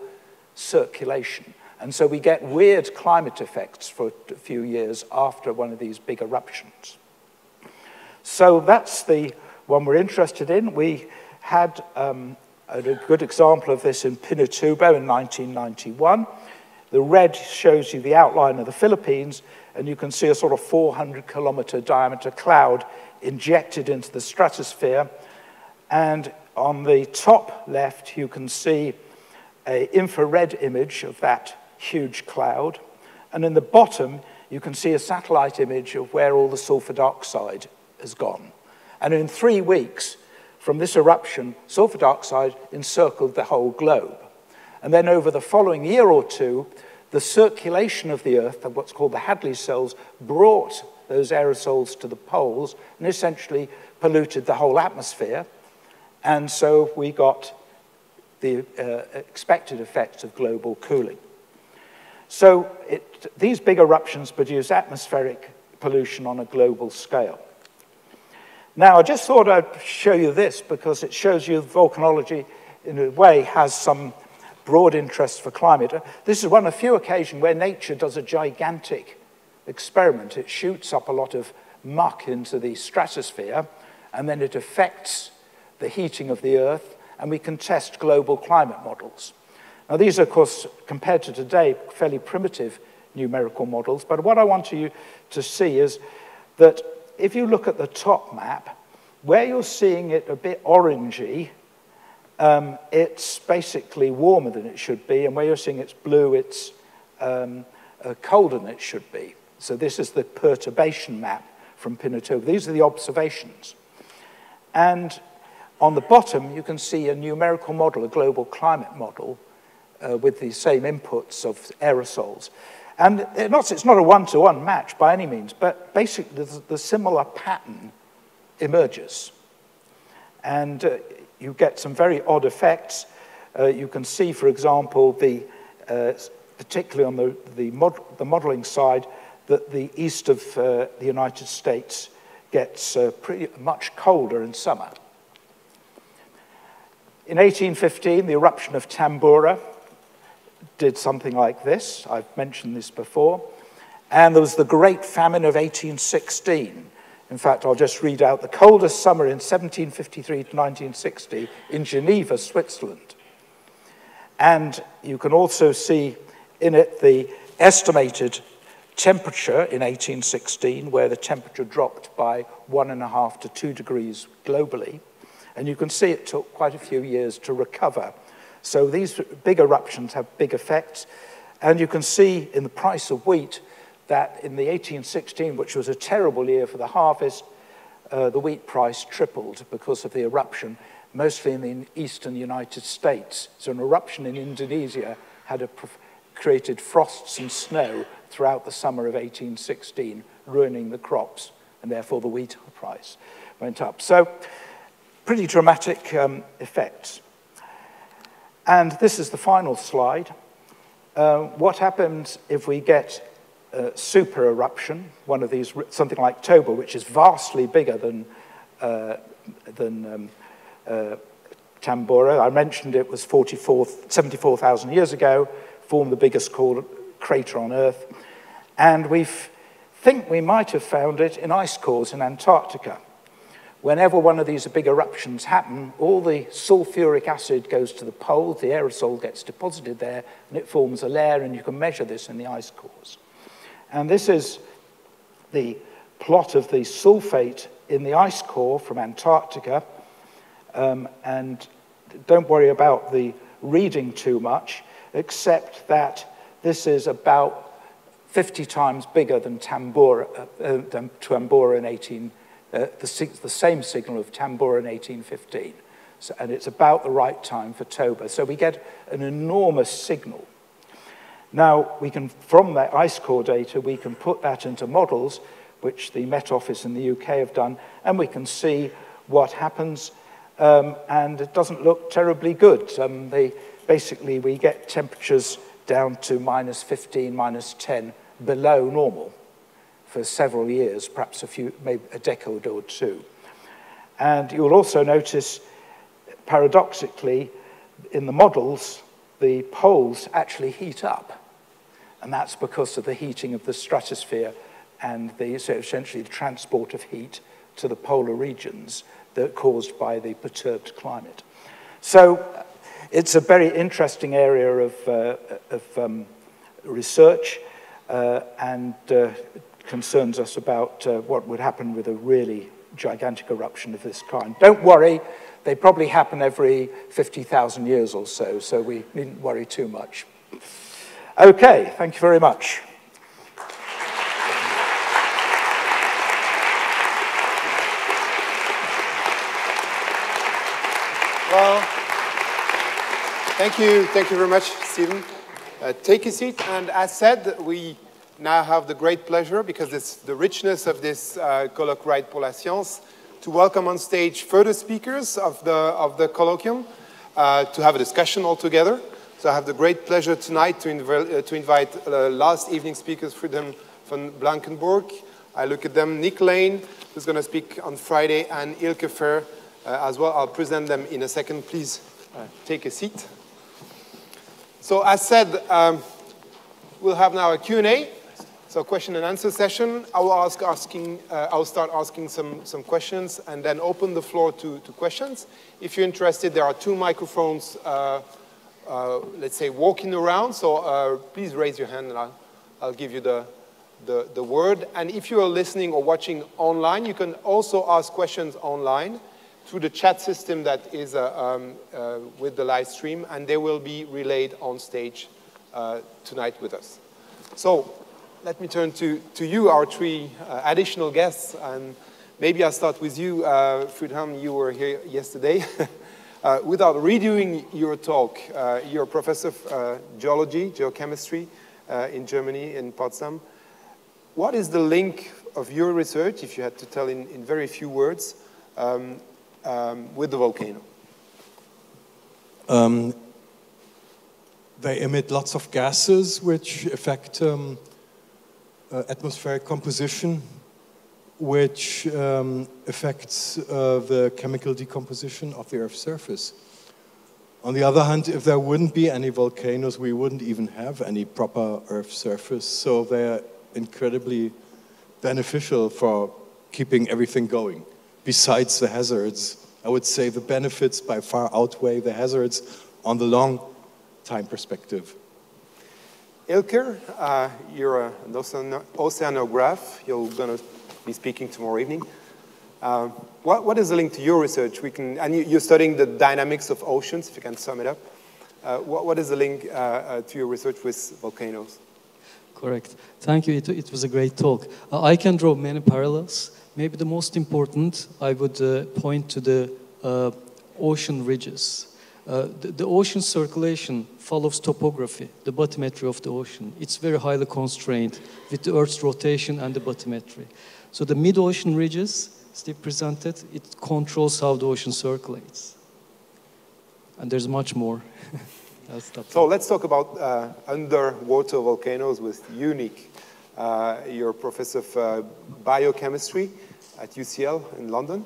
circulation. And so we get weird climate effects for a few years after one of these big eruptions. So that's the one we're interested in. We had a good example of this in Pinatubo in 1991. The red shows you the outline of the Philippines, and you can see a sort of 400-kilometer diameter cloud injected into the stratosphere. And on the top left, you can see an infrared image of that huge cloud. And in the bottom, you can see a satellite image of where all the sulfur dioxide has gone. And in 3 weeks from this eruption, sulfur dioxide encircled the whole globe. And then over the following year or two, the circulation of the Earth, what's called the Hadley cells, brought those aerosols to the poles and essentially polluted the whole atmosphere. And so we got the expected effects of global cooling. So these big eruptions produce atmospheric pollution on a global scale. Now, I just thought I'd show you this because it shows you volcanology, in a way, has some broad interest for climate. This is one of the few occasions where nature does a gigantic experiment. It shoots up a lot of muck into the stratosphere, and then it affects the heating of the Earth, and we can test global climate models. Now, these are, of course, compared to today, fairly primitive numerical models, but what I want you to see is that if you look at the top map, where you're seeing it a bit orangey, it's basically warmer than it should be, and where you're seeing it's blue, it's colder than it should be. So this is the perturbation map from Pinatubo. These are the observations. And on the bottom, you can see a numerical model, a global climate model, with the same inputs of aerosols. And it's not a one-to-one match by any means, but basically the similar pattern emerges. And you get some very odd effects. You can see, for example, particularly on the modeling side, that the east of the United States gets pretty much colder in summer. In 1815, the eruption of Tambora did something like this. I've mentioned this before. And there was the Great Famine of 1816. In fact, I'll just read out the coldest summer in 1753 to 1960 in Geneva, Switzerland. And you can also see in it the estimated temperature in 1816, where the temperature dropped by 1.5 to 2 degrees globally. And you can see it took quite a few years to recover. So these big eruptions have big effects. And you can see in the price of wheat that in the 1816, which was a terrible year for the harvest, the wheat price tripled because of the eruption, mostly in the eastern United States. So an eruption in Indonesia had created frosts and snow throughout the summer of 1816, ruining the crops, and therefore the wheat price went up. So pretty dramatic effects. And this is the final slide. What happens if we get super eruption, one of these, something like Toba, which is vastly bigger than Tambora. I mentioned it was 74,000 years ago, formed the biggest crater on Earth. And we think we might have found it in ice cores in Antarctica. Whenever one of these big eruptions happen, all the sulfuric acid goes to the poles, the aerosol gets deposited there, and it forms a layer, and you can measure this in the ice cores. And this is the plot of the sulfate in the ice core from Antarctica. And don't worry about the reading too much, except that this is about 50 times bigger than Tambora in the same signal of Tambora in 1815. So, and it's about the right time for Toba. So we get an enormous signal. Now, we can, from that ice core data, we can put that into models, which the Met Office in the UK have done, and we can see what happens, and it doesn't look terribly good. Basically, we get temperatures down to -15, -10 below normal for several years, perhaps maybe a decade or two. And you'll also notice, paradoxically, in the models, the poles actually heat up. And that's because of the heating of the stratosphere and so essentially the transport of heat to the polar regions that are caused by the perturbed climate. So it's a very interesting area of research and concerns us about what would happen with a really gigantic eruption of this kind. Don't worry, they probably happen every 50,000 years or so, so we needn't worry too much. Okay, thank you very much. Well, thank you very much, Stephen. Take a seat, and as said, we now have the great pleasure, because it's the richness of this colloque Wright pour la science, to welcome on stage further speakers of the colloquium to have a discussion all together. So I have the great pleasure tonight to invite last evening speakers Friedhelm von Blankenburg. I look at them, Nick Lane, who's going to speak on Friday, and Ilke Fer as well. I'll present them in a second. Please take a seat. So as said, we'll have now a Q&A. So question and answer session. I will start asking some questions and then open the floor to questions. If you're interested, there are 2 microphones, let's say, walking around. So please raise your hand and I'll give you the the word. And if you are listening or watching online, you can also ask questions online through the chat system that is with the live stream, and they will be relayed on stage tonight with us. So let me turn to you, our three additional guests, and maybe I'll start with you, Friedhelm. You were here yesterday. Without redoing your talk, you're a professor of geology, geochemistry in Germany, in Potsdam. What is the link of your research, if you had to tell in very few words, with the volcano? They emit lots of gases which affect atmospheric composition, which affects the chemical decomposition of the Earth's surface. On the other hand, if there wouldn't be any volcanoes, we wouldn't even have any proper Earth's surface. So they're incredibly beneficial for keeping everything going. Besides the hazards, I would say the benefits by far outweigh the hazards on the long time perspective. Ilker, you're an oceanograph. You're going to be speaking tomorrow evening. What is the link to your research? And you're studying the dynamics of oceans, if you can sum it up. What is the link to your research with volcanoes? Correct. Thank you. It was a great talk. I can draw many parallels. Maybe the most important, I would point to the ocean ridges. The ocean circulation follows topography, the bathymetry of the ocean. It's very highly constrained with the Earth's rotation and the bathymetry. So the mid-ocean ridges, Steve presented, it controls how the ocean circulates. And there's much more. So let's talk about underwater volcanoes with unique. You're a professor of biochemistry at UCL in London.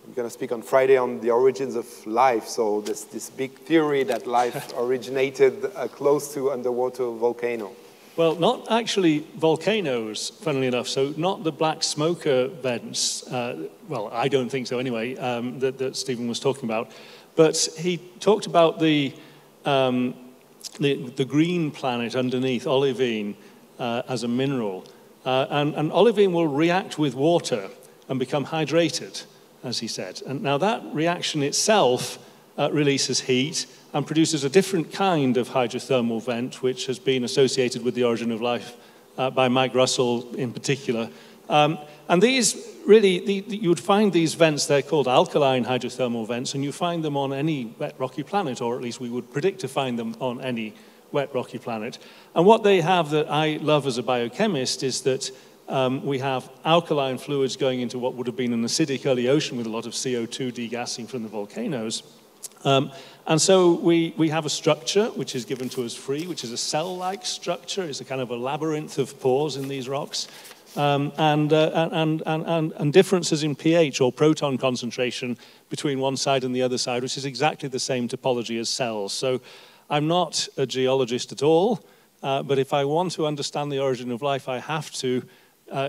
You're going to speak on Friday on the origins of life. So this big theory that life originated close to underwater volcano. Well, not actually volcanoes, funnily enough. So not the black smoker vents. Well, I don't think so anyway, that Stephen was talking about. But he talked about the green planet underneath, olivine, as a mineral. And olivine will react with water and become hydrated, as he said. And now that reaction itself releases heat and produces a different kind of hydrothermal vent, which has been associated with the origin of life by Mike Russell in particular. And these really, you would find these vents, they're called alkaline hydrothermal vents, and you find them on any wet rocky planet, or at least we would predict to find them on any wet rocky planet. And what they have that I love as a biochemist is that we have alkaline fluids going into what would have been an acidic early ocean with a lot of CO2 degassing from the volcanoes. And so we have a structure which is given to us free, which is a cell-like structure. It's a kind of a labyrinth of pores in these rocks. And differences in pH or proton concentration between one side and the other side, which is exactly the same topology as cells. So I'm not a geologist at all, but if I want to understand the origin of life, I have to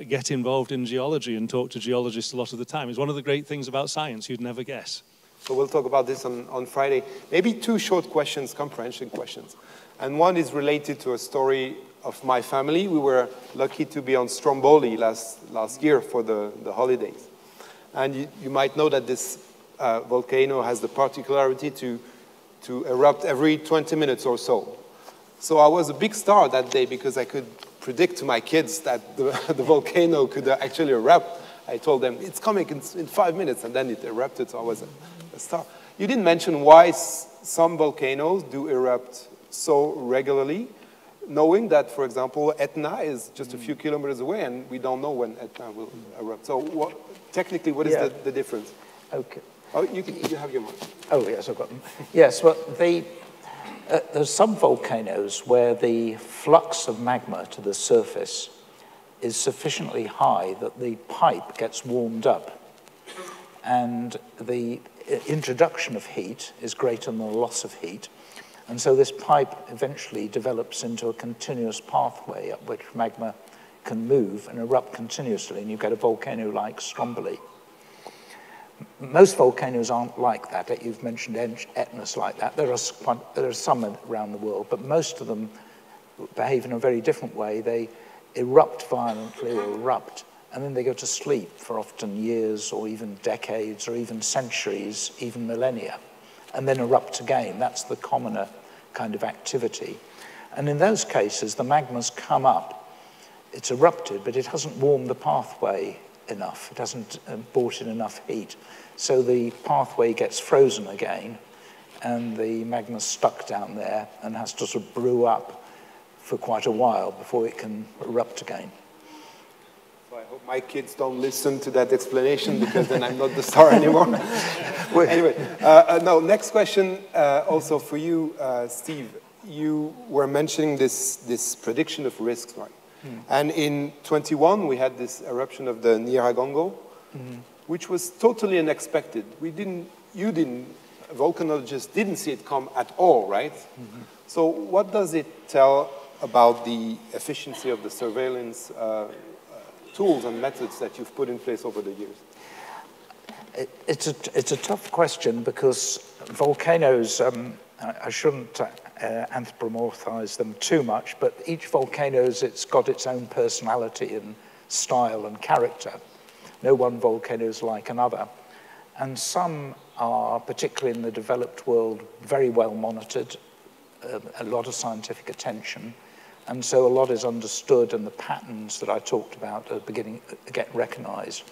get involved in geology and talk to geologists a lot of the time. It's one of the great things about science, you'd never guess. So we'll talk about this on Friday. Maybe two short questions, comprehension questions. And one is related to a story of my family. We were lucky to be on Stromboli last year for the holidays. And you might know that this volcano has the particularity to erupt every 20 minutes or so. So I was a big star that day because I could predict to my kids that the volcano could actually erupt. I told them, it's coming in 5 minutes, and then it erupted, so I was a star. You didn't mention why some volcanoes do erupt so regularly, knowing that, for example, Etna is just a few kilometers away, and we don't know when Etna will erupt. So technically, what is the difference? Okay. Oh, you have your mic. Oh, yes, I've got them. Yes, well, there's some volcanoes where the flux of magma to the surface is sufficiently high that the pipe gets warmed up. And the introduction of heat is greater than the loss of heat. And so this pipe eventually develops into a continuous pathway up which magma can move and erupt continuously, and you get a volcano like Stromboli. Most volcanoes aren't like that. You've mentioned Etna's like that. There are some around the world, but most of them behave in a very different way. They erupt violently or erupt, and then they go to sleep for often years or even decades or even centuries, even millennia, and then erupt again. That's the commoner kind of activity. And in those cases, the magma's come up, it's erupted, but it hasn't warmed the pathway enough. It hasn't brought in enough heat. So the pathway gets frozen again, and the magma's stuck down there and has to sort of brew up for quite a while before it can erupt again. So I hope my kids don't listen to that explanation, because then I'm not the star anymore. Anyway, now next question also for you, Steve. You were mentioning this prediction of risks, right? And in 21, we had this eruption of the Nyiragongo, which was totally unexpected. Volcanologists didn't see it come at all, right? So what does it tell about the efficiency of the surveillance tools and methods that you've put in place over the years? It's a tough question, because volcanoes, I shouldn't anthropomorphize them too much, but each it's got its own personality and style and character. No one volcano is like another. And some are, particularly in the developed world, very well monitored, a lot of scientific attention, and so a lot is understood, and the patterns that I talked about are beginning to get recognized.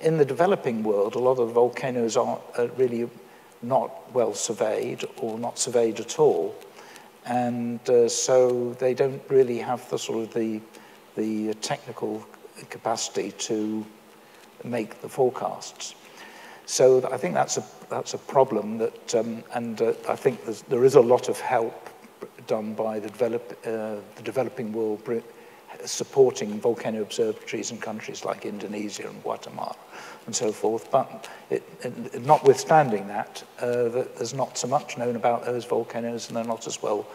In the developing world, a lot of the volcanoes are really not well surveyed or not surveyed at all, and so they don't really have the sort of the technical capacity to make the forecasts. So I think that's a problem that, I think there is a lot of help done by the developing world supporting volcano observatories in countries like Indonesia and Guatemala and so forth. But notwithstanding that, there's not so much known about those volcanoes, and they're not as well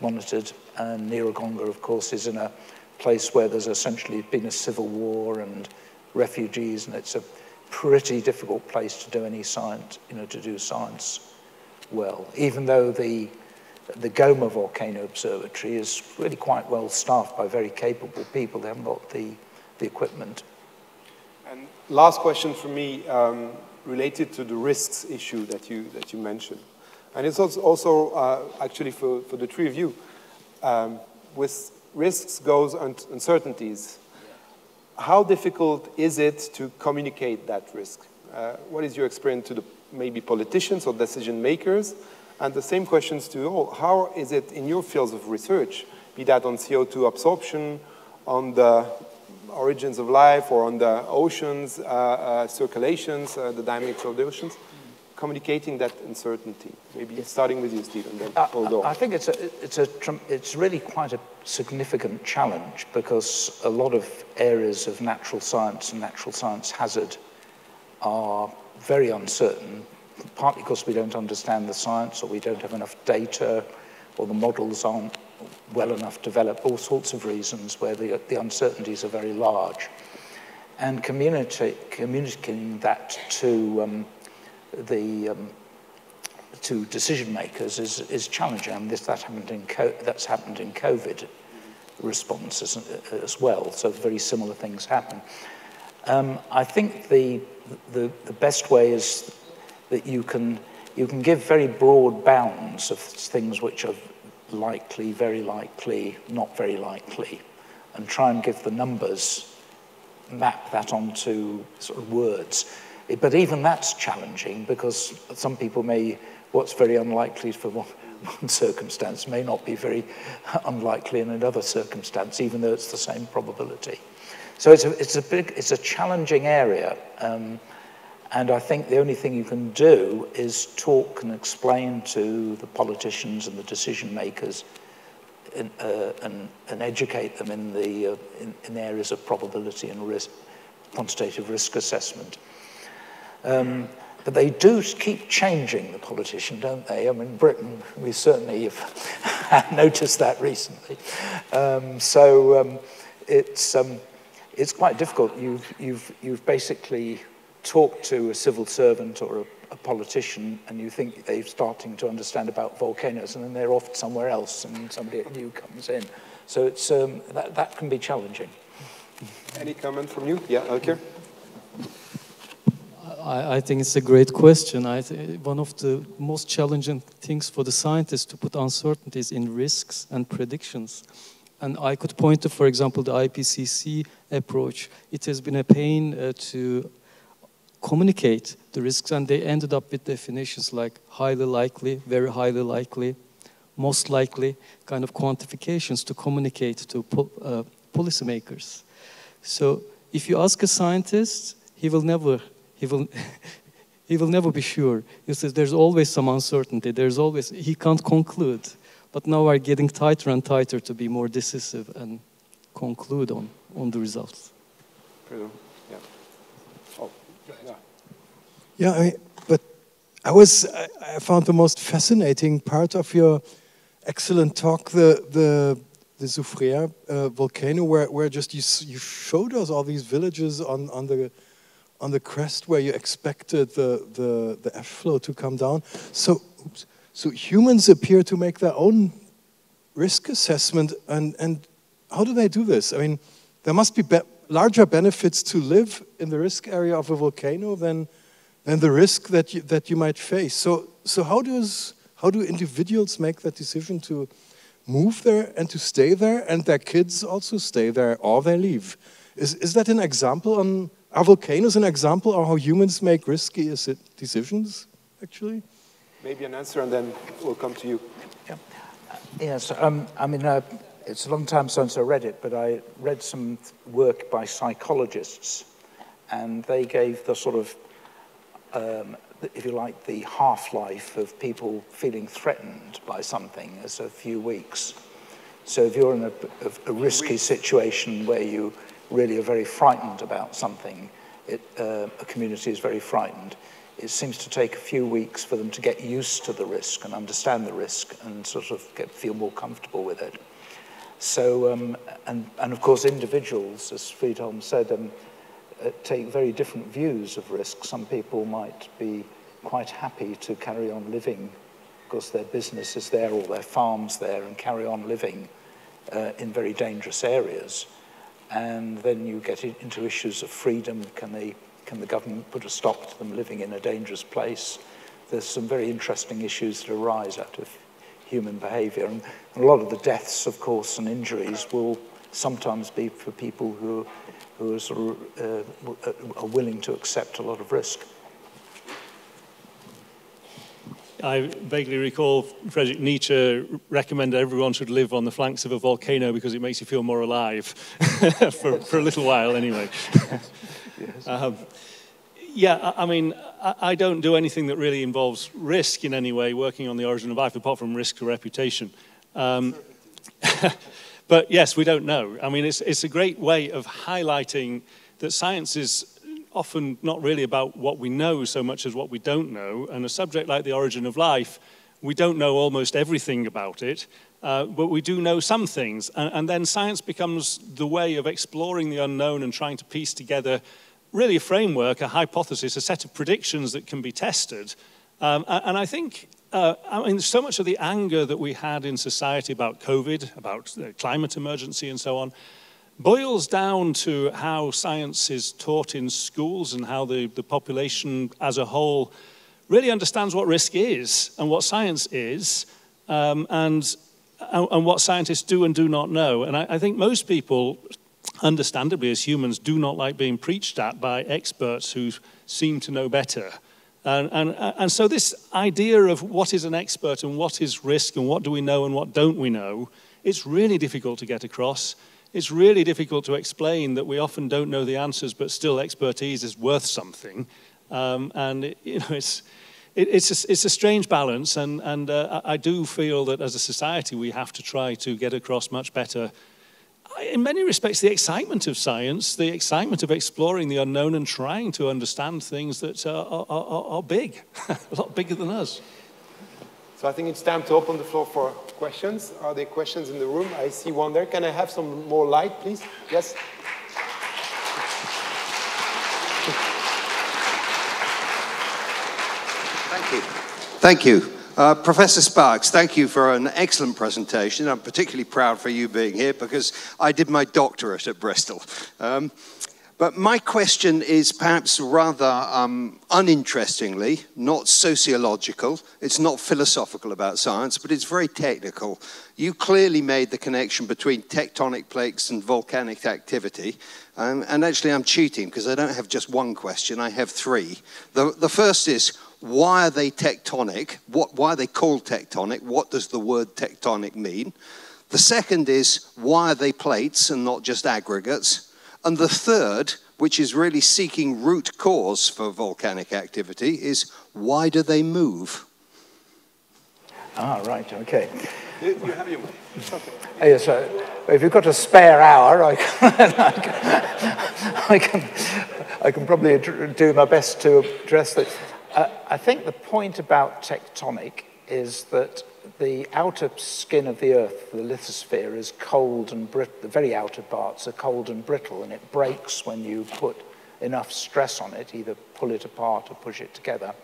monitored. And Nyiragongo, of course, is in a place where there's essentially been a civil war and refugees, and it's a pretty difficult place to do any science, to do science well. Even though the Goma Volcano Observatory is really quite well staffed by very capable people, they haven't got the equipment. And last question for me, related to the risks issue that you mentioned, and it's also actually for the three of you. With risks goes uncertainties. How difficult is it to communicate that risk? What is your experience to the maybe politicians or decision makers? And the same questions to you all. How is it in your fields of research, be that on CO2 absorption, on the origins of life, or on the oceans, circulations, the dynamics of the oceans, communicating that uncertainty? Maybe starting with you, Steve, and then we'll go. I think it's really quite a significant challenge, because a lot of areas of natural science and natural science hazard are very uncertain, partly because we don't understand the science, or we don't have enough data, or the models aren't well enough developed, all sorts of reasons where the uncertainties are very large. And communicating that to to decision makers is challenging. I mean, that's happened in COVID responses as well. So very similar things happen. I think the best way is that you can give very broad bounds of things which are likely, very likely, not very likely, and try and give the numbers, map that onto sort of words. But even that's challenging, because some people what's very unlikely for one circumstance may not be very unlikely in another circumstance, even though it's the same probability. So it's a challenging area, and I think the only thing you can do is talk and explain to the politicians and the decision makers, and educate them in areas of probability and risk, quantitative risk assessment. But they do keep changing, the politician, don't they? I mean, Britain, we certainly have noticed that recently. It's quite difficult. You've basically talked to a civil servant or a politician, and you think they're starting to understand about volcanoes, and then they're off somewhere else, and somebody new comes in. So it's, that can be challenging. Any comment from you? Yeah, okay. I think it's a great question. One of the most challenging things for the scientists to put uncertainties in risks and predictions. And I could point to, for example, the IPCC approach. It has been a pain to communicate the risks, and they ended up with definitions like highly likely, very highly likely, most likely, kind of quantifications to communicate to policymakers. So if you ask a scientist, he will never be sure. He says there's always some uncertainty. He can't conclude. But now we're getting tighter and tighter to be more decisive and conclude on the results. Yeah. Oh, yeah. Yeah, but I found the most fascinating part of your excellent talk, the Soufrière volcano, where just you showed us all these villages on the crest where you expected the ash flow to come down. So humans appear to make their own risk assessment, and how do they do this? I mean, there must be larger benefits to live in the risk area of a volcano than the risk that you might face. So how do individuals make that decision to move there and to stay there, and their kids also stay there or they leave? Is that an example are volcanoes an example of how humans make risky decisions, actually? Maybe an answer, and then we'll come to you. Yeah. Yes, I mean, it's a long time since I read it, but I read some work by psychologists, and they gave the sort of, if you like, the half-life of people feeling threatened by something as a few weeks. So if you're in a risky situation where you really are very frightened about something, a community is very frightened, it seems to take a few weeks for them to get used to the risk and understand the risk and sort of feel more comfortable with it. So, and of course individuals, as Friedholm said, take very different views of risk. Some people might be quite happy to carry on living because their business is there or their farm's there and carry on living in very dangerous areas. And then you get into issues of freedom. Can the government put a stop to them living in a dangerous place? There's some very interesting issues that arise out of human behavior. And a lot of the deaths, of course, and injuries will sometimes be for people who are, sort of, are willing to accept a lot of risk. I vaguely recall Friedrich Nietzsche recommended everyone should live on the flanks of a volcano because it makes you feel more alive, for a little while anyway. Yes. Yeah, I mean, I don't do anything that really involves risk in any way, working on the origin of life, apart from risk to reputation. But yes, we don't know. I mean, it's a great way of highlighting that science is often not really about what we know so much as what we don't know. And a subject like the origin of life, we don't know almost everything about it, but we do know some things. And then science becomes the way of exploring the unknown and trying to piece together really a framework, a hypothesis, a set of predictions that can be tested. And I think, I mean, so much of the anger that we had in society about COVID, about the climate emergency and so on, boils down to how science is taught in schools and how the population as a whole really understands what risk is and what science is, and what scientists do and do not know. And I think most people, understandably as humans, do not like being preached at by experts who seem to know better. And so this idea of what is an expert and what is risk and what do we know and what don't we know, it's really difficult to get across. It's really difficult to explain that we often don't know the answers, but still expertise is worth something. And you know, it's a strange balance, and I do feel that as a society we have to try to get across much better, in many respects, the excitement of science, the excitement of exploring the unknown and trying to understand things that are big, a lot bigger than us. So I think it's time to open the floor for questions. Are there questions in the room? I see one there. Can I have some more light, please? Yes? Thank you. Thank you. Professor Sparks, thank you for an excellent presentation. I'm particularly proud for you being here because I did my doctorate at Bristol. But my question is perhaps rather uninterestingly, not sociological. It's not philosophical about science, but it's very technical. You clearly made the connection between tectonic plates and volcanic activity. And actually I'm cheating because I don't have just one question, I have three. The first is, why are they tectonic? Why are they called tectonic? What does the word tectonic mean? The second is, why are they plates and not just aggregates? And the third, which is really seeking root cause for volcanic activity, is why do they move? Ah, right, okay. You have your... Yes, if you've got a spare hour, I can probably do my best to address this. I think the point about tectonic is that the outer skin of the Earth, the lithosphere, is cold and brittle. The very outer parts are cold and brittle, and it breaks when you put enough stress on it, either pull it apart or push it together.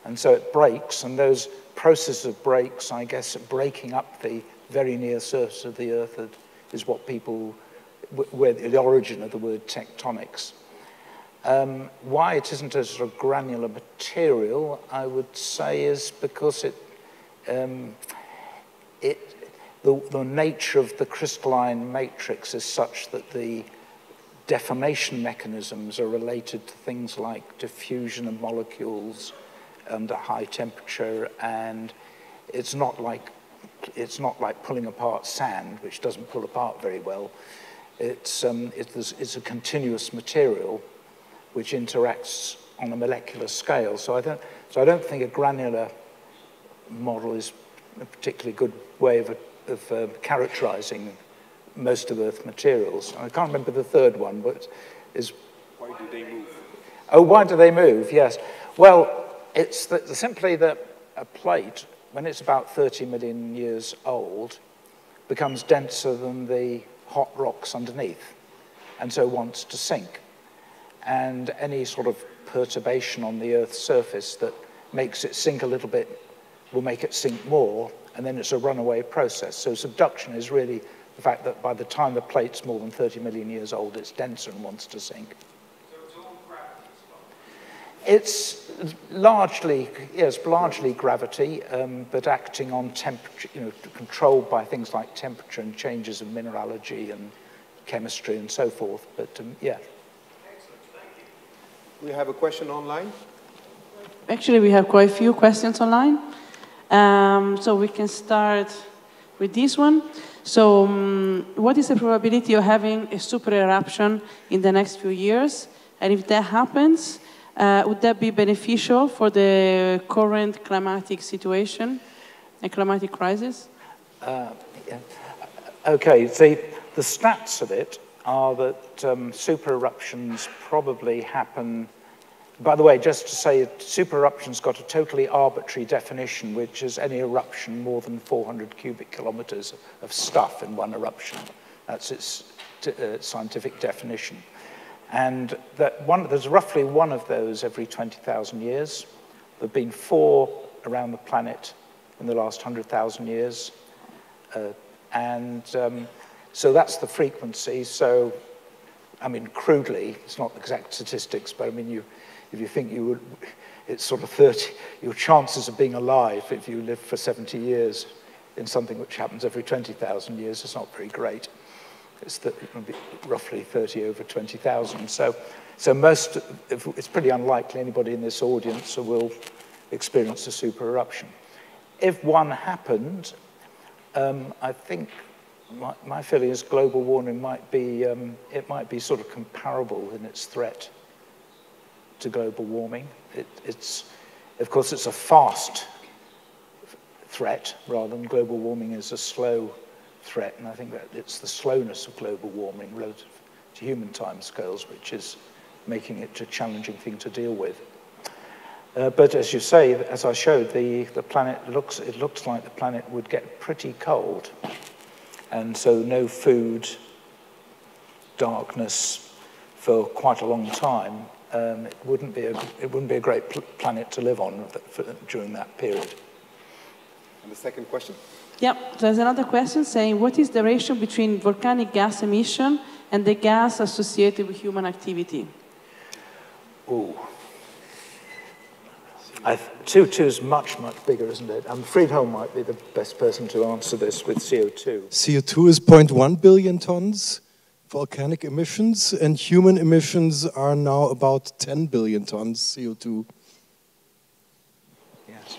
And so it breaks, and those processes of breaks, I guess, breaking up the very near surface of the Earth is what people, where the origin of the word tectonics. Why it isn't a sort of granular material, I would say, is because the nature of the crystalline matrix is such that the deformation mechanisms are related to things like diffusion of molecules under high temperature, and it's not like pulling apart sand, which doesn't pull apart very well. It's a continuous material which interacts on a molecular scale. So I don't think a granular model is a particularly good way of characterizing most of Earth materials. I can't remember the third one, but is... Why do they move? Oh, why do they move? Yes. Well, it's simply that a plate, when it's about 30 million years old, becomes denser than the hot rocks underneath, and so wants to sink. And any sort of perturbation on the Earth's surface that makes it sink a little bit will make it sink more, and then it's a runaway process. So subduction is really the fact that by the time the plate's more than 30 million years old, it's denser and wants to sink. So it's all gravity as well? It's largely, yes, largely gravity, but acting on temperature, controlled by things like temperature and changes in mineralogy and chemistry and so forth. But yeah. We have a question online. Actually, we have quite a few questions online. So we can start with this one. So what is the probability of having a super eruption in the next few years? And if that happens, would that be beneficial for the current climatic situation and climatic crisis? Yeah. Okay, the stats of it are that super eruptions probably happen. By the way, just to say, super eruption's got a totally arbitrary definition, which is any eruption more than 400 cubic kilometers of stuff in one eruption. That's its scientific definition. And there's roughly one of those every 20,000 years. There have been 4 around the planet in the last 100,000 years. So that's the frequency. So, I mean, crudely, it's not exact statistics, but I mean, if you think you would, it's sort of 30, your chances of being alive if you live for 70 years in something which happens every 20,000 years is not very great. It's roughly 30 over 20,000. So it's pretty unlikely anybody in this audience will experience a super eruption. If one happened, I think my feeling is global warming might be sort of comparable in its threat to global warming. Of course, it's a fast threat rather than global warming is a slow threat, and I think that it's the slowness of global warming relative to human timescales which is making it a challenging thing to deal with. But as you say, as I showed, the planet it looks like the planet would get pretty cold, and so no food, darkness for quite a long time. It wouldn't be a great planet to live on during that period. And the second question? Yep, there's another question saying, what is the ratio between volcanic gas emission and the gas associated with human activity? Ooh. CO2 is much, much bigger, isn't it? Friedholm might be the best person to answer this with CO2. CO2 is 0.1 billion tons, volcanic emissions, and human emissions are now about 10 billion tons CO2. Yes.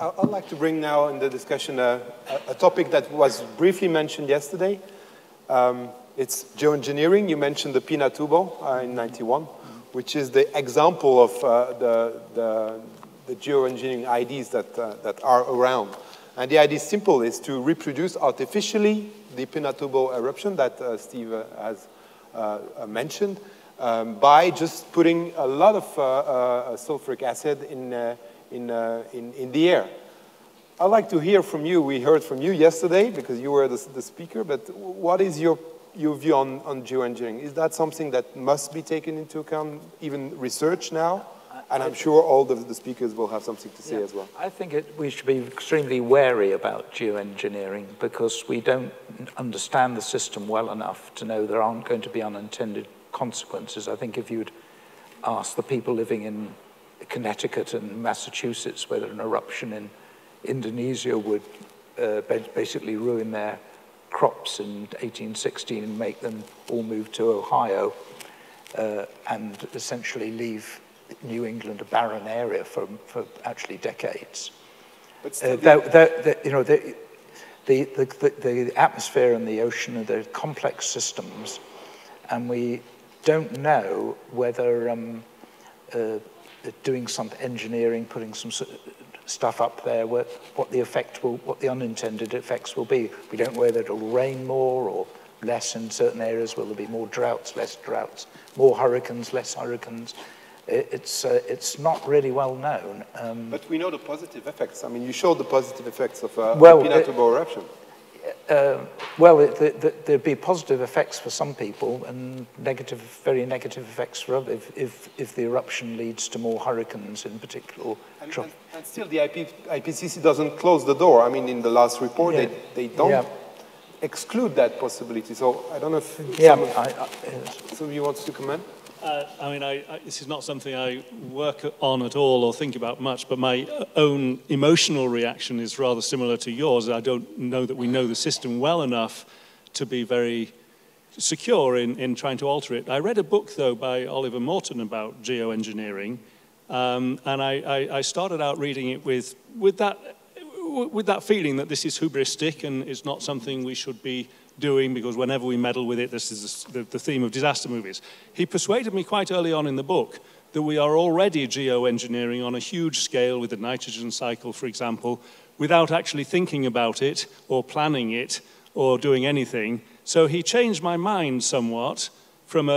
I'd like to bring now in the discussion a topic that was briefly mentioned yesterday. It's geoengineering. You mentioned the Pinatubo in '91, which is the example of the geoengineering ideas that are around. And the idea is simple, is to reproduce artificially the Pinatubo eruption that Steve has mentioned by just putting a lot of sulfuric acid in the air. I'd like to hear from you. We heard from you yesterday because you were the speaker, but what is your view on geoengineering? Is that something that must be taken into account, even research now? And I'm sure all the speakers will have something to say as well. I think we should be extremely wary about geoengineering because we don't understand the system well enough to know there aren't going to be unintended consequences. I think if you'd ask the people living in Connecticut and Massachusetts whether an eruption in Indonesia would basically ruin their crops in 1816 and make them all move to Ohio and essentially leave New England a barren area for actually decades. But still, the atmosphere and the ocean are the complex systems, and we don't know whether doing some engineering, putting some stuff up there, what the unintended effects will be. We don't know whether it'll rain more or less in certain areas. Will there be more droughts, less droughts, more hurricanes, less hurricanes? It's not really well known. But we know the positive effects. I mean, you showed the positive effects of Pinatubo eruption. There'd be positive effects for some people and very negative effects for others if the eruption leads to more hurricanes in particular. And still, the IPCC doesn't close the door. I mean, in the last report, they don't exclude that possibility. So I don't know if somebody wants to comment. This is not something I work on at all or think about much, but my own emotional reaction is rather similar to yours. I don't know that we know the system well enough to be very secure in trying to alter it. I read a book, though, by Oliver Morton about geoengineering, and I started out reading it with that feeling that this is hubristic and it's not something we should be doing because whenever we meddle with it, this is the theme of disaster movies. He persuaded me quite early on in the book that we are already geoengineering on a huge scale with the nitrogen cycle, for example, without actually thinking about it or planning it or doing anything. So he changed my mind somewhat from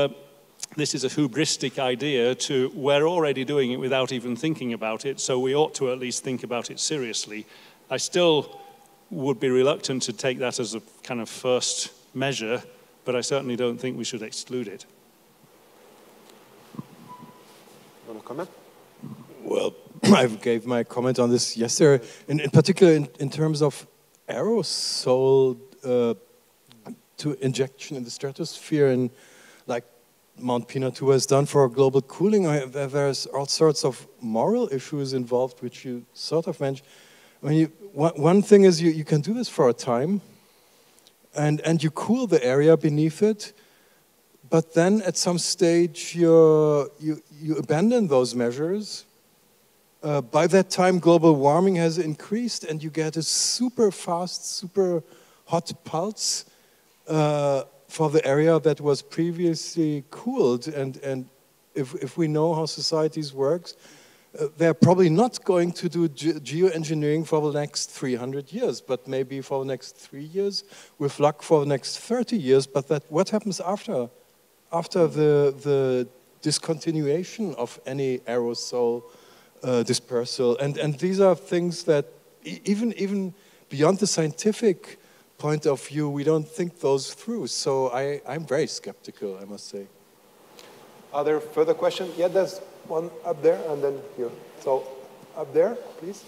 this is a hubristic idea to we're already doing it without even thinking about it, so we ought to at least think about it seriously. I still would be reluctant to take that as a kind of first measure, but I certainly don't think we should exclude it. You want to comment? Well, I gave my comment on this yesterday, in particular in terms of aerosol to injection in the stratosphere, and like Mount Pinatubo has done for global cooling. There's all sorts of moral issues involved, which you sort of mentioned. One thing is you can do this for a time, and you cool the area beneath it, but then at some stage you abandon those measures. By that time, global warming has increased, and you get a super fast, super hot pulse for the area that was previously cooled. And if we know how societies work, they're probably not going to do geoengineering for the next 300 years, but maybe for the next 3 years, with luck for the next 30 years. But what happens after the discontinuation of any aerosol dispersal? And these are things that even beyond the scientific point of view, we don't think those through. So I'm very skeptical, I must say. Are there further questions? Yeah, there's one up there and then here. So up there, please.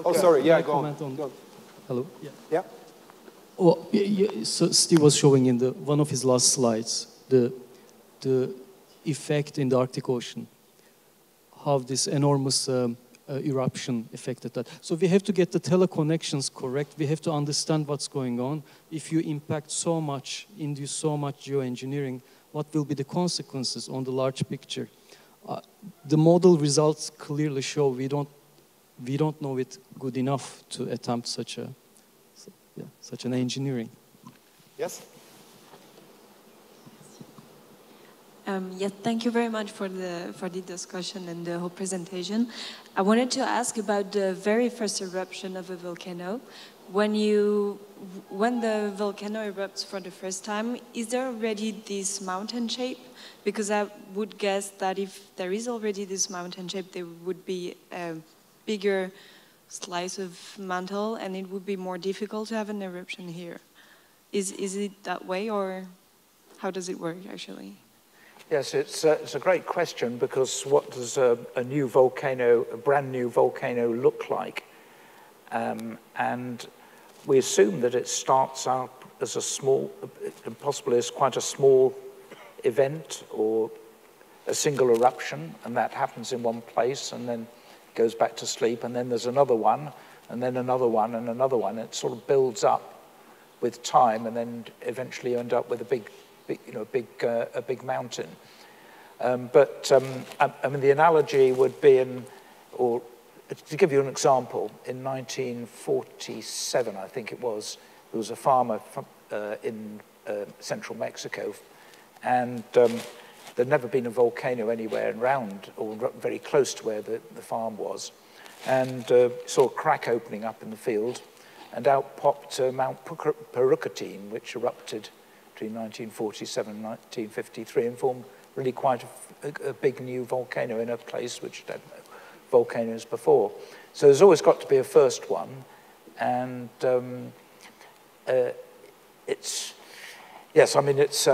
Oh, sorry. Yeah, go on. Hello. Yeah. Yeah. Oh, yeah, so Steve was showing in one of his last slides the effect in the Arctic Ocean, how this enormous eruption affected that. So we have to get the teleconnections correct. We have to understand what's going on. If you impact so much, induce so much geoengineering, what will be the consequences on the large picture? The model results clearly show we don't know it good enough to attempt such an engineering. Yes. Yeah, thank you very much for the discussion and the whole presentation. I wanted to ask about the very first eruption of a volcano. When the volcano erupts for the first time, is there already this mountain shape? Because I would guess that if there is already this mountain shape, there would be a bigger slice of mantle, and it would be more difficult to have an eruption here. Is it that way, or how does it work actually? Yes, it's a great question, because what does a new volcano, a brand new volcano, look like? And we assume that it starts out as a small, possibly as quite a small event or a single eruption, and that happens in one place and then goes back to sleep, and then there's another one, and then another one, and another one. It sort of builds up with time, and then eventually you end up with a big mountain. I mean, the analogy would be or to give you an example, in 1947, I think it was, there was a farmer in central Mexico, and there'd never been a volcano anywhere around or very close to where the farm was, and saw a crack opening up in the field, and out popped Mount Perukatine, which erupted between 1947 and 1953 and formed really quite a big new volcano in a place which had no volcanoes before. So there's always got to be a first one, and it's, yes, I mean, it's,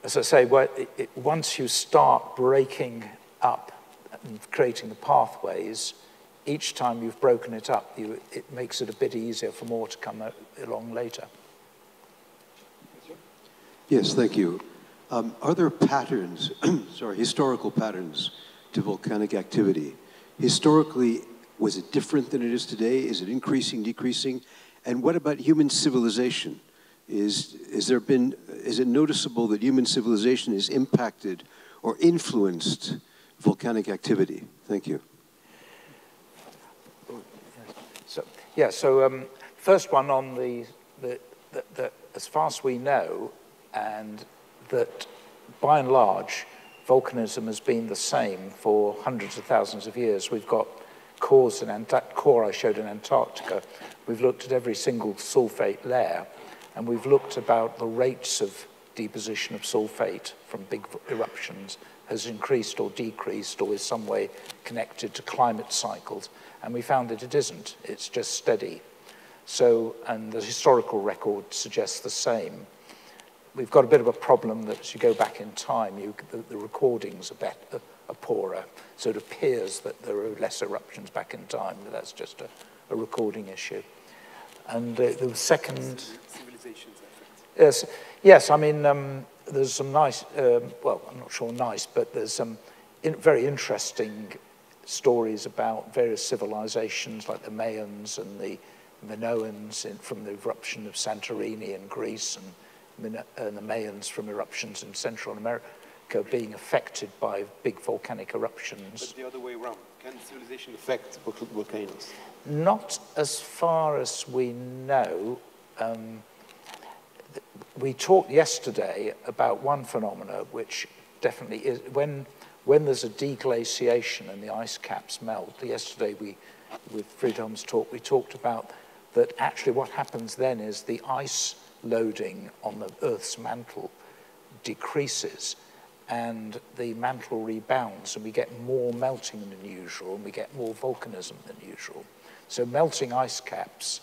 as I say, once you start breaking up and creating the pathways, each time you've broken it up, it makes it a bit easier for more to come along later. Yes, thank you. Are there patterns, historical patterns to volcanic activity? Historically, was it different than it is today? Is it increasing, decreasing? And what about human civilization? Is it noticeable that human civilization has impacted or influenced volcanic activity? Thank you. So first one on the as far as we know, and that by and large, volcanism has been the same for hundreds of thousands of years. We've got cores in core I showed in Antarctica. We've looked at every single sulfate layer, and we've looked about the rates of deposition of sulfate from big eruptions has increased or decreased or is some way connected to climate cycles. And we found that it isn't, it's just steady. So, and the historical record suggests the same. We've got a bit of a problem that as you go back in time, the recordings are poorer. So it appears that there are less eruptions back in time, but that's just a recording issue. And the second... Civilizations, yes, I mean, there's some nice, well, I'm not sure nice, but there's some very interesting stories about various civilizations like the Mayans and the Minoans from the eruption of Santorini in Greece, and the Mayans from eruptions in Central America being affected by big volcanic eruptions. But the other way around, can civilization affect volcanoes? Not as far as we know. We talked yesterday about one phenomena which definitely is, when there's a deglaciation and the ice caps melt. Yesterday with Friedhelm's talk, we talked about that actually what happens then is the ice loading on the Earth's mantle decreases and the mantle rebounds, and we get more melting than usual, and we get more volcanism than usual. So melting ice caps,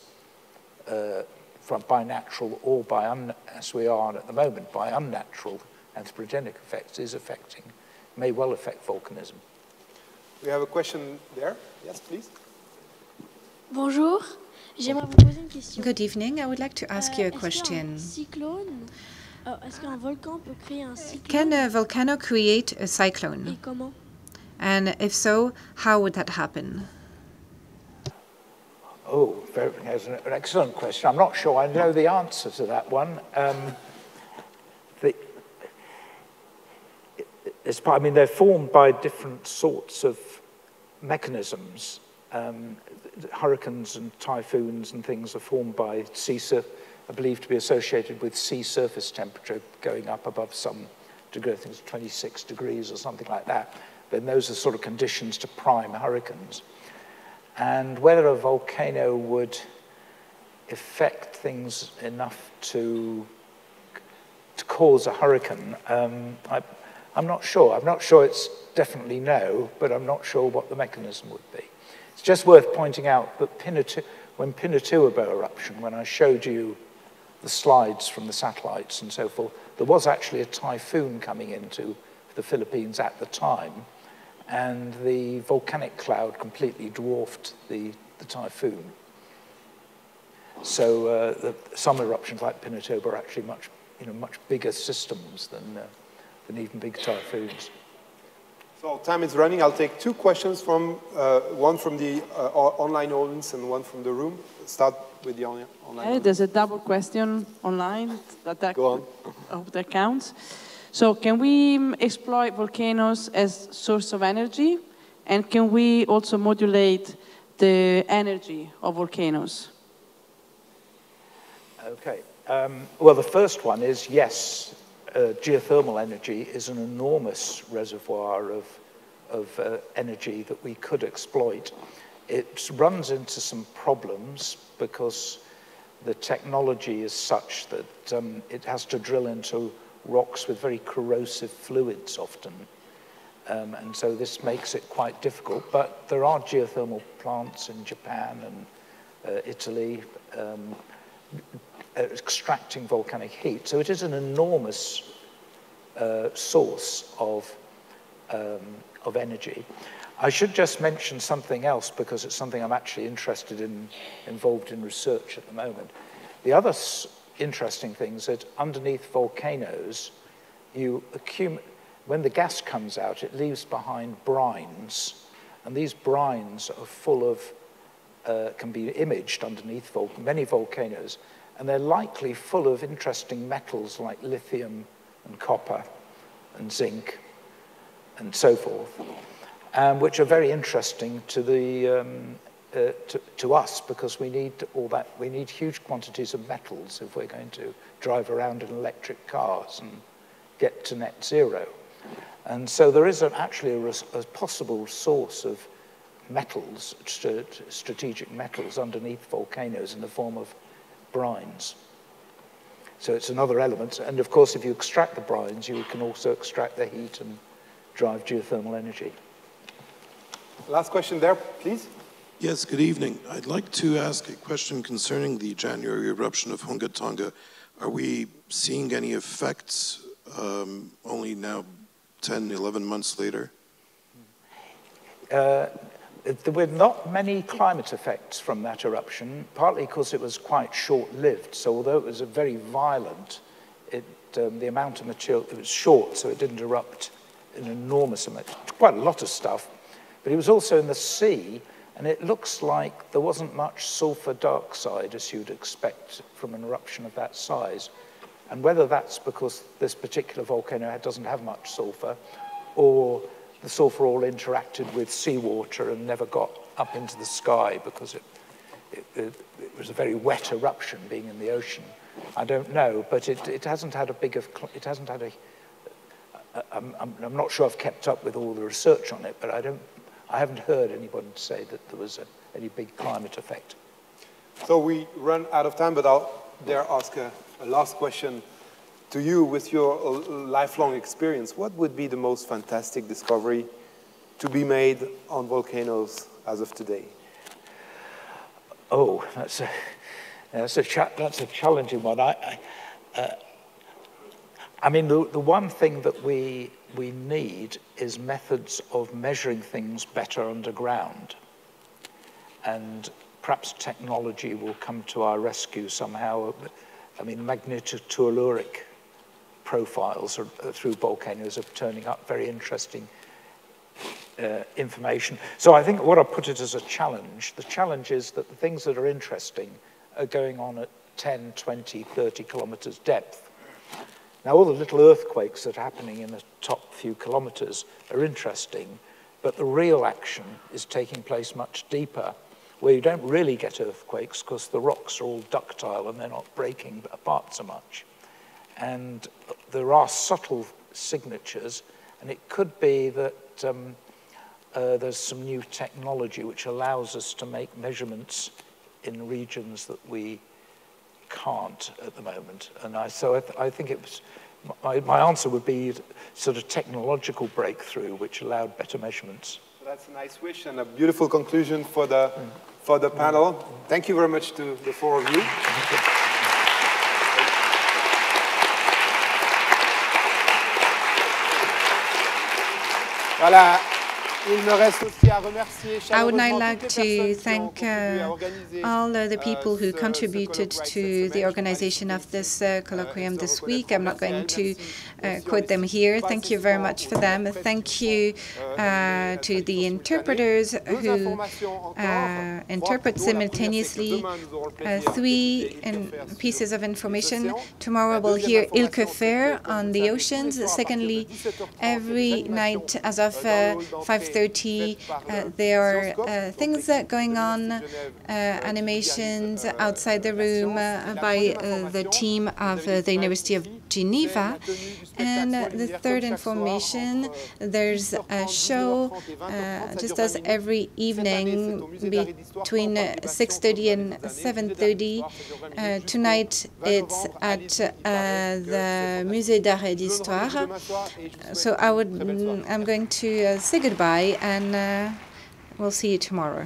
by natural or by, as we are at the moment, by unnatural anthropogenic effects, may well affect volcanism. We have a question there. Yes, please. Bonjour. J'aimerais vous poser une question. Good evening. I would like to ask you a question. Est-ce qu'un volcan peut créer un cyclone? Can a volcano create a cyclone? Et comment? And if so, how would that happen? Oh, that's an excellent question. I'm not sure I know the answer to that one. I mean, they're formed by different sorts of mechanisms. Hurricanes and typhoons and things are formed by are believed to be associated with sea surface temperature going up above some degree. I think it's 26 degrees or something like that. Then those are sort of conditions to prime hurricanes. And whether a volcano would affect things enough to cause a hurricane, I'm not sure. I'm not sure it's definitely no, but I'm not sure what the mechanism would be. It's just worth pointing out that when Pinatubo eruption, when I showed you the slides from the satellites and so forth, there was actually a typhoon coming into the Philippines at the time, and the volcanic cloud completely dwarfed the typhoon. So some eruptions like Pinatubo are actually much bigger systems than even big typhoons. So time is running. I'll take two questions from one from the online audience and one from the room. Start with the online. Okay, there's a double question online. Go on. I hope that counts. So can we exploit volcanoes as source of energy? And can we also modulate the energy of volcanoes? Okay. Well, the first one is yes. Geothermal energy is an enormous reservoir of energy that we could exploit. It runs into some problems because the technology is such that it has to drill into rocks with very corrosive fluids often. And so this makes it quite difficult. But there are geothermal plants in Japan and Italy extracting volcanic heat. So it is an enormous source of energy. I should just mention something else because it's something I'm actually involved in research at the moment. The other interesting thing is that underneath volcanoes, when the gas comes out, it leaves behind brines, and these brines are full of, can be imaged underneath many volcanoes, and they're likely full of interesting metals like lithium and copper and zinc and so forth, which are very interesting to to us because we need all that. We need huge quantities of metals if we're going to drive around in electric cars and get to net zero. And so there is actually a possible source of metals, strategic metals underneath volcanoes in the form of brines. So it's another element. And of course, if you extract the brines, you can also extract the heat and drive geothermal energy. Last question there, please. Yes, good evening. I'd like to ask a question concerning the January eruption of Hunga Tonga. Are we seeing any effects only now 10, 11 months later? There were not many climate effects from that eruption, partly because it was quite short-lived. So although it was a very violent, the amount of material, it was short, so it didn't erupt an enormous amount, quite a lot of stuff. But it was also in the sea, and it looks like there wasn't much sulfur dioxide, as you'd expect from an eruption of that size. And whether that's because this particular volcano doesn't have much sulfur, or the sulfur all interacted with seawater and never got up into the sky because it was a very wet eruption being in the ocean. I don't know, but it hasn't had I'm not sure I've kept up with all the research on it, but I haven't heard anyone say that there was any big climate effect. So we run out of time, but I'll dare ask a last question to you with your lifelong experience. What would be the most fantastic discovery to be made on volcanoes as of today? Oh, that's a challenging one. I mean, the one thing that we need is methods of measuring things better underground. And perhaps technology will come to our rescue somehow. I mean, magnetotelluric profiles through volcanoes are turning up very interesting information. So I think what I put it as a challenge, the challenge is that the things that are interesting are going on at 10, 20, 30 kilometers depth. Now, all the little earthquakes that are happening in the top few kilometers are interesting, but the real action is taking place much deeper, where you don't really get earthquakes because the rocks are all ductile and they're not breaking apart so much. And there are subtle signatures, and it could be that there's some new technology which allows us to make measurements in regions that we can't at the moment. And so I think it was, my answer would be sort of technological breakthrough which allowed better measurements. So that's a nice wish and a beautiful conclusion for the panel. Thank you very much to the four of you. Voilà. I would now like to thank all the people who contributed to the organization of this colloquium this week. I'm not going to quote them here. Thank you very much for them. Thank you to the interpreters who interpret simultaneously 3 pieces of information. Tomorrow we'll hear Ilke Fair on the oceans. Secondly, every night as of 5:30, there are things going on, animations outside the room by the team of the University of Geneva. And the third information, there's a show just as every evening between 6:30 and 7:30. Tonight it's at the Musée d'Art et d'Histoire. So I'm going to say goodbye, and we'll see you tomorrow.